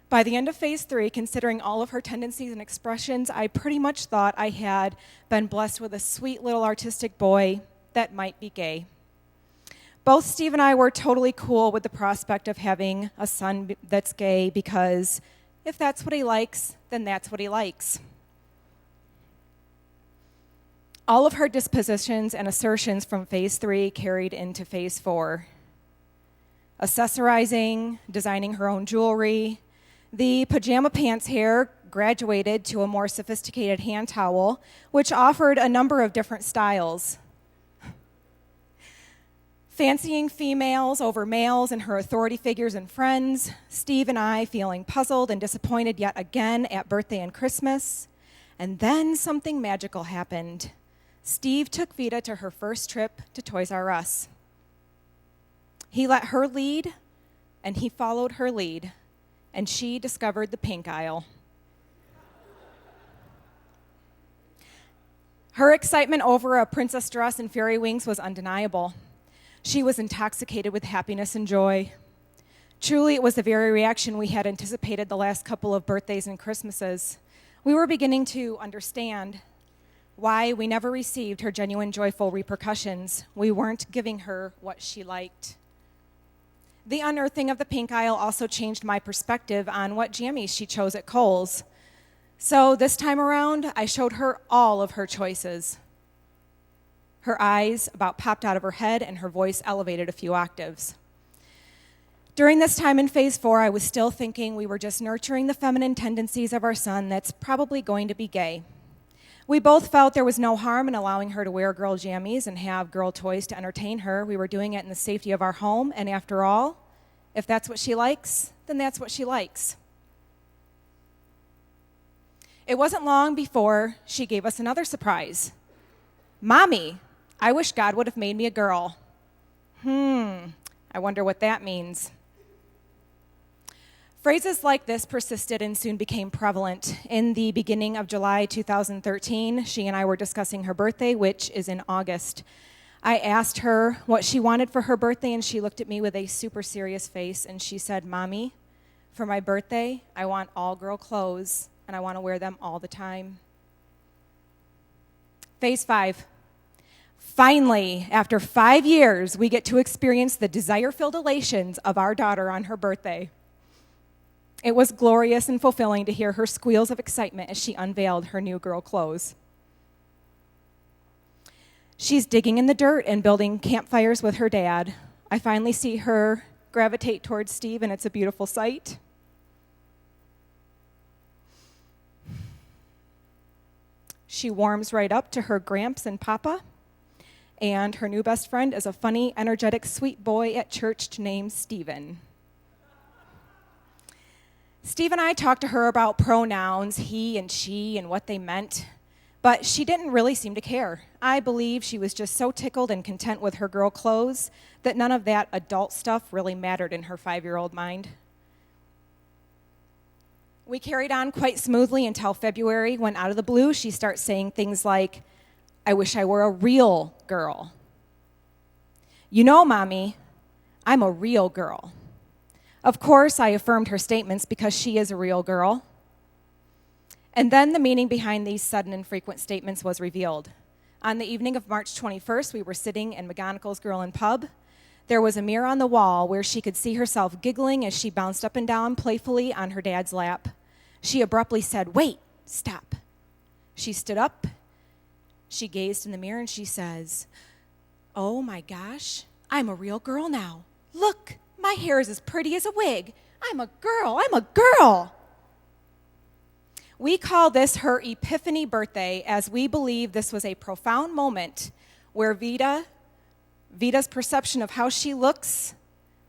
By the end of phase 3, considering all of her tendencies and expressions, I pretty much thought I had been blessed with a sweet little artistic boy that might be gay. Both Steve and I were totally cool with the prospect of having a son that's gay because if that's what he likes, then that's what he likes. All of her dispositions and assertions from phase 3 carried into phase 4. Accessorizing, designing her own jewelry. The pajama pants hair graduated to a more sophisticated hand towel, which offered a number of different styles. Fancying females over males and her authority figures and friends. Steve and I feeling puzzled and disappointed yet again at birthday and Christmas. And then something magical happened. Steve took Vita to her first trip to Toys R Us. He let her lead, and he followed her lead, and she discovered the pink aisle. Her excitement over a princess dress and fairy wings was undeniable. She was intoxicated with happiness and joy. Truly, it was the very reaction we had anticipated the last couple of birthdays and Christmases. We were beginning to understand why we never received her genuine joyful repercussions. We weren't giving her what she liked. The unearthing of the pink aisle also changed my perspective on what jammies she chose at Kohl's. So this time around, I showed her all of her choices. Her eyes about popped out of her head and her voice elevated a few octaves. During this time in phase 4, I was still thinking we were just nurturing the feminine tendencies of our son that's probably going to be gay. We both felt there was no harm in allowing her to wear girl jammies and have girl toys to entertain her. We were doing it in the safety of our home, and after all, if that's what she likes, then that's what she likes. It wasn't long before she gave us another surprise. Mommy, I wish God would have made me a girl. I wonder what that means. Phrases like this persisted and soon became prevalent. In the beginning of July 2013, she and I were discussing her birthday, which is in August. I asked her what she wanted for her birthday, and she looked at me with a super serious face, and she said, Mommy, for my birthday, I want all-girl clothes, and I want to wear them all the time. Phase 5. Finally, after 5 years, we get to experience the desire-filled elations of our daughter on her birthday. It was glorious and fulfilling to hear her squeals of excitement as she unveiled her new girl clothes. She's digging in the dirt and building campfires with her dad. I finally see her gravitate towards Steve, and it's a beautiful sight. She warms right up to her Gramps and Papa, and her new best friend is a funny, energetic, sweet boy at church named Steven. Steve and I talked to her about pronouns, he and she, and what they meant, but she didn't really seem to care. I believe she was just so tickled and content with her girl clothes that none of that adult stuff really mattered in her 5-year-old mind. We carried on quite smoothly until February, when out of the blue, she starts saying things like, I wish I were a real girl. You know, Mommy, I'm a real girl. Of course, I affirmed her statements because she is a real girl. And then the meaning behind these sudden and frequent statements was revealed. On the evening of March 21st, we were sitting in McGonagall's Grill and Pub. There was a mirror on the wall where she could see herself giggling as she bounced up and down playfully on her dad's lap. She abruptly said, Wait, stop. She stood up, she gazed in the mirror, and she says, Oh my gosh, I'm a real girl now. Look. My hair is as pretty as a wig. I'm a girl. We call this her Epiphany birthday, as we believe this was a profound moment where Vita's perception of how she looks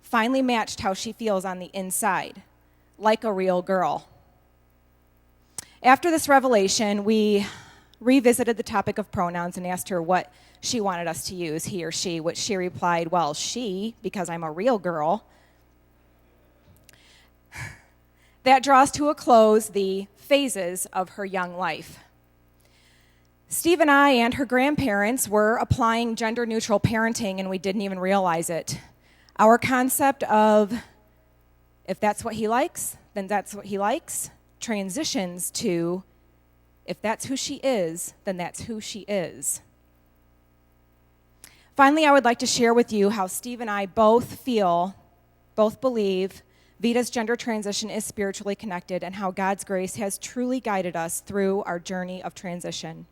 finally matched how she feels on the inside, like a real girl. After this revelation, we revisited the topic of pronouns and asked her what she wanted us to use, he or she, which she replied, well, she, because I'm a real girl. That draws to a close the phases of her young life. Steve and I and her grandparents were applying gender-neutral parenting, and we didn't even realize it. Our concept of, if that's what he likes, then that's what he likes, transitions to, if that's who she is, then that's who she is. Finally, I would like to share with you how Steve and I both believe Vita's gender transition is spiritually connected, and how God's grace has truly guided us through our journey of transition.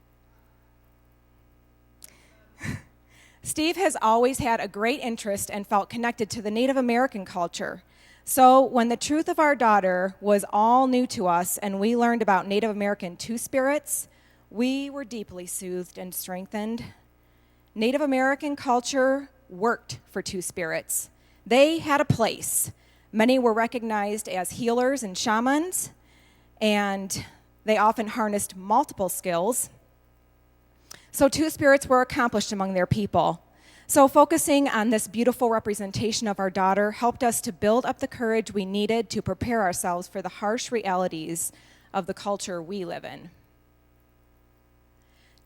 Steve has always had a great interest and felt connected to the Native American culture. So when the truth of our daughter was all new to us and we learned about Native American two-spirits, we were deeply soothed and strengthened. Native American culture worked for two-spirits. They had a place. Many were recognized as healers and shamans, and they often harnessed multiple skills. So two-spirits were accomplished among their people. So focusing on this beautiful representation of our daughter helped us to build up the courage we needed to prepare ourselves for the harsh realities of the culture we live in.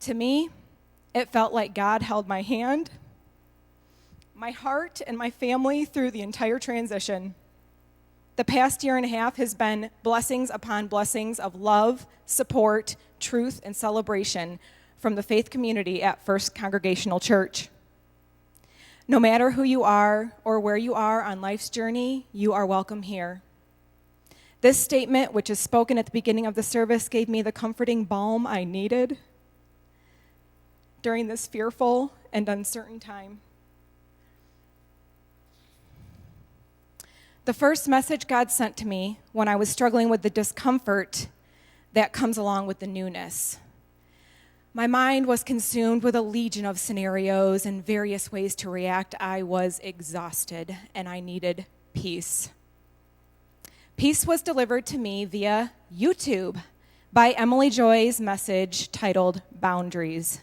To me, it felt like God held my hand, my heart, and my family through the entire transition. The past year and a half has been blessings upon blessings of love, support, truth, and celebration from the faith community at First Congregational Church. No matter who you are or where you are on life's journey, you are welcome here. This statement, which is spoken at the beginning of the service, gave me the comforting balm I needed during this fearful and uncertain time. The first message God sent to me when I was struggling with the discomfort that comes along with the newness. My mind was consumed with a legion of scenarios and various ways to react. I was exhausted and I needed peace. Peace was delivered to me via YouTube by Emily Joy's message titled Boundaries.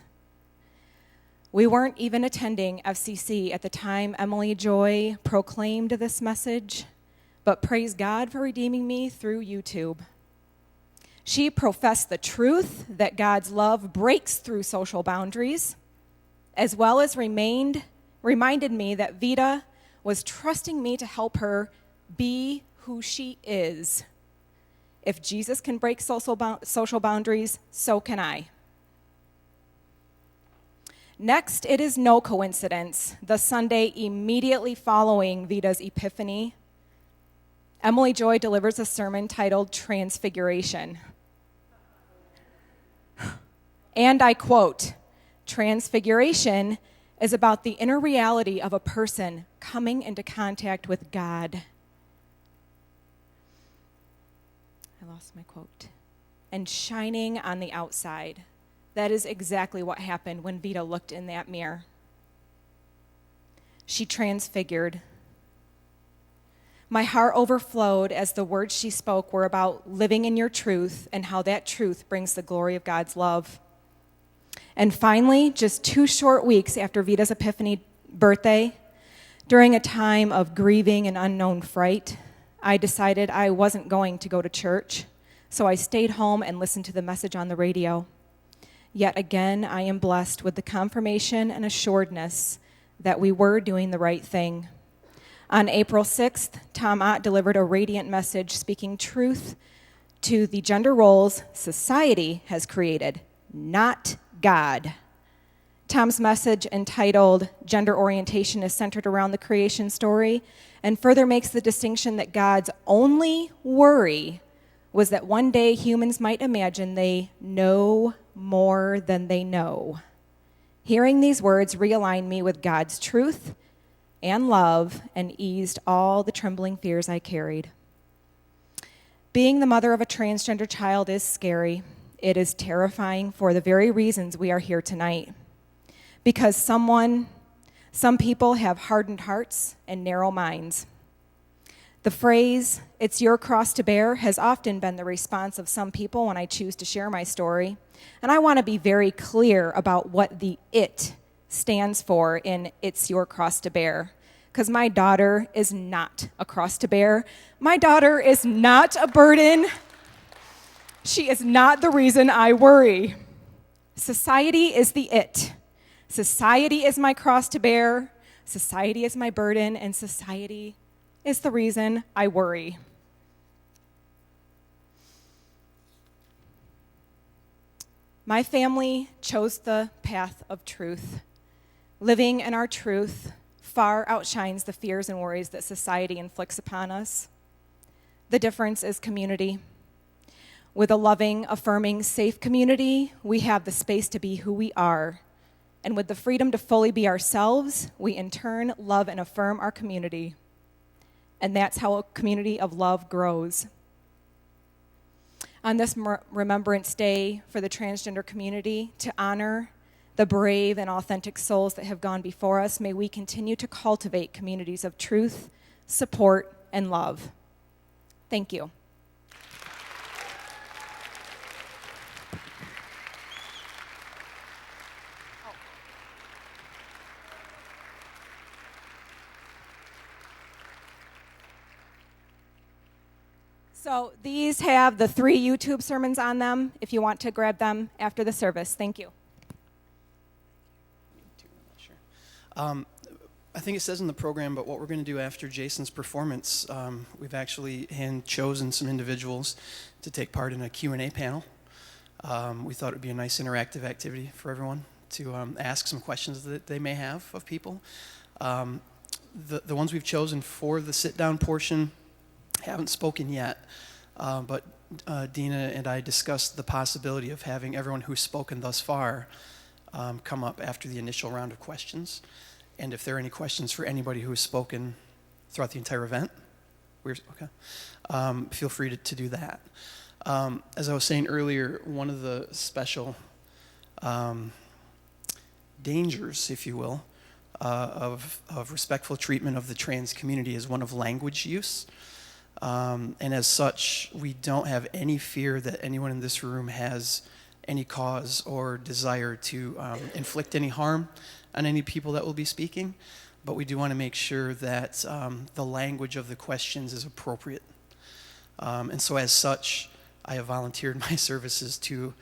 We weren't even attending FCC at the time Emily Joy proclaimed this message, but praise God for redeeming me through YouTube. She professed the truth that God's love breaks through social boundaries, as well as reminded me that Vita was trusting me to help her be who she is. If Jesus can break social boundaries, so can I. Next, it is no coincidence, the Sunday immediately following Vita's Epiphany, Emily Joy delivers a sermon titled Transfiguration. And I quote, "Transfiguration is about the inner reality of a person coming into contact with God." I lost my quote. "And shining on the outside." That is exactly what happened when Vita looked in that mirror. She transfigured. My heart overflowed as the words she spoke were about living in your truth and how that truth brings the glory of God's love. And finally, just 2 short weeks after Vita's Epiphany birthday, during a time of grieving and unknown fright, I decided I wasn't going to go to church, so I stayed home and listened to the message on the radio. Yet again, I am blessed with the confirmation and assuredness that we were doing the right thing. On April 6th, Tom Ott delivered a radiant message speaking truth to the gender roles society has created, not God. Tom's message, entitled Gender Orientation, is centered around the creation story and further makes the distinction that God's only worry was that one day humans might imagine they know more than they know. Hearing these words realigned me with God's truth and love and eased all the trembling fears I carried. Being the mother of a transgender child is scary. It is terrifying for the very reasons we are here tonight. Because some people have hardened hearts and narrow minds. The phrase, "it's your cross to bear," has often been the response of some people when I choose to share my story. And I want to be very clear about what the "it" stands for in "it's your cross to bear." Because my daughter is not a cross to bear. My daughter is not a burden. She is not the reason I worry. Society is the "it." Society is my cross to bear. Society is my burden. And society is the reason I worry. My family chose the path of truth. Living in our truth far outshines the fears and worries that society inflicts upon us. The difference is community. With a loving, affirming, safe community, we have the space to be who we are. And with the freedom to fully be ourselves, we in turn love and affirm our community. And that's how a community of love grows. On this Remembrance Day for the transgender community, to honor the brave and authentic souls that have gone before us, may we continue to cultivate communities of truth, support, and love. Thank you. So these have the 3 YouTube sermons on them if you want to grab them after the service. Thank you. I think it says in the program, but what we're going to do after Jason's performance, we've actually chosen some individuals to take part in a Q&A panel. We thought it would be a nice interactive activity for everyone to ask some questions that they may have of people. The ones we've chosen for the sit-down portion haven't spoken yet, but Dina and I discussed the possibility of having everyone who's spoken thus far come up after the initial round of questions. And if there are any questions for anybody who has spoken throughout the entire event, Okay. Feel free to do that. As I was saying earlier, one of the special dangers, if you will, of respectful treatment of the trans community is one of language use. And as such, we don't have any fear that anyone in this room has any cause or desire to inflict any harm on any people that will be speaking. But we do want to make sure that the language of the questions is appropriate. And so as such, I have volunteered my services to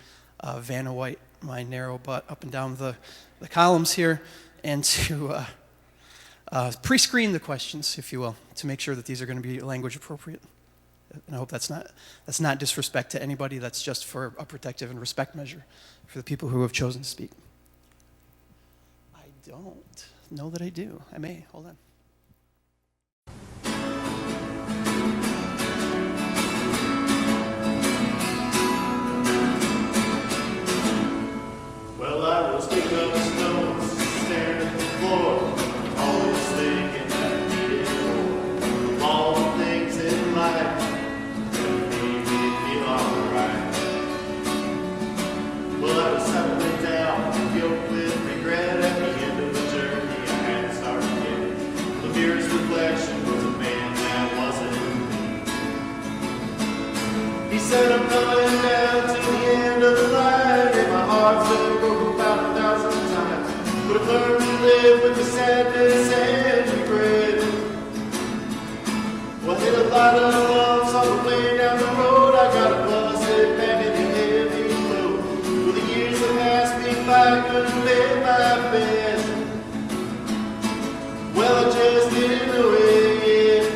Vanna White, my narrow butt up and down the columns here, and to pre-screen the questions, if you will, to make sure that these are going to be language appropriate. And I hope that's not disrespect to anybody. That's just for a protective and respect measure for the people who have chosen to speak. I don't know that I do. I may. Hold on. Well, I was picking up stones, staring at the floor, always thinking I needed more. Of all the things in life that made me feel alright. Well, I was settling down, filled with regret at the end of the journey I had started yet. The mirror's reflection was a man that wasn't me. He said, I'm coming down to the end of the line, and my heart's been broken about 1,000 times. But I've learned to live with the sadness and regret. Well, I hit a lot of lumps on the way down the road. I got a busted back in the heavy load. Well, the years have passed me by, couldn't lay my best. Well, I just didn't know it yet.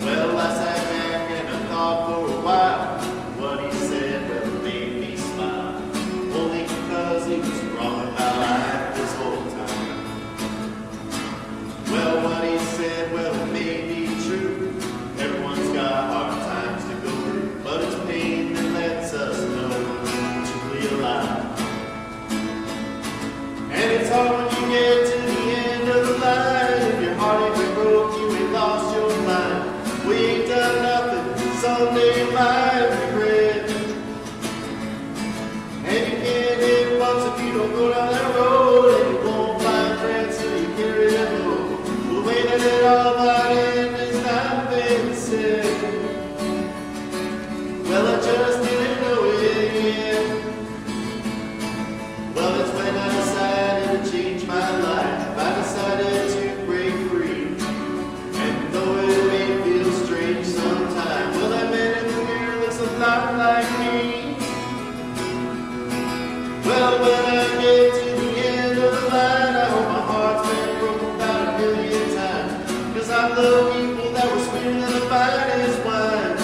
Well, I sat back and I thought for a while. What he said, well, it made me smile. Only because he was wrong about life this whole time. Well, what he said, well, it may be true. Everyone's got hard times to go through, but it's pain that lets us know we're truly alive. And it's hard when you get to the end of the line. If your heart ain't been broke, you ain't lost your mind. We ain't done nothing, someday you might regret. And you can't hit once if you don't go down that road. And you won't find friends till you carry that load. Well, the way that it all might end is not been said. Well, I just didn't know it yet. Well, it's when I decided to change my life. I decided to break free. And though it may feel strange sometimes, well, that man in the mirror looks a lot like me. Well, when I get to the end of the line, I hope my heart's been broken about 1,000,000 times. 'Cause I love people that were sweeter than the finest wine.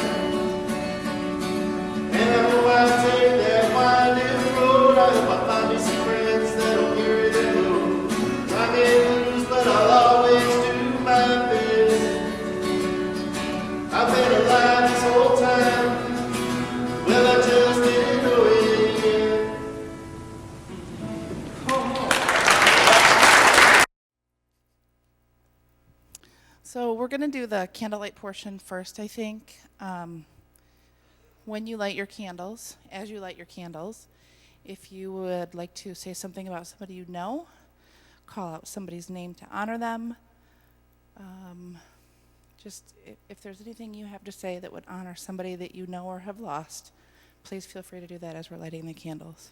And I hope I take that winding road. I hope I find me some friends that'll carry the load. I may lose, but I'll always do my best. I've been alive this whole time. Well, I just didn't know it yet. So we're going to do the candlelight portion first, I think. When you light your candles, as you light your candles, if you would like to say something about somebody you know, call out somebody's name to honor them. Just if there's anything you have to say that would honor somebody that you know or have lost, please feel free to do that as we're lighting the candles.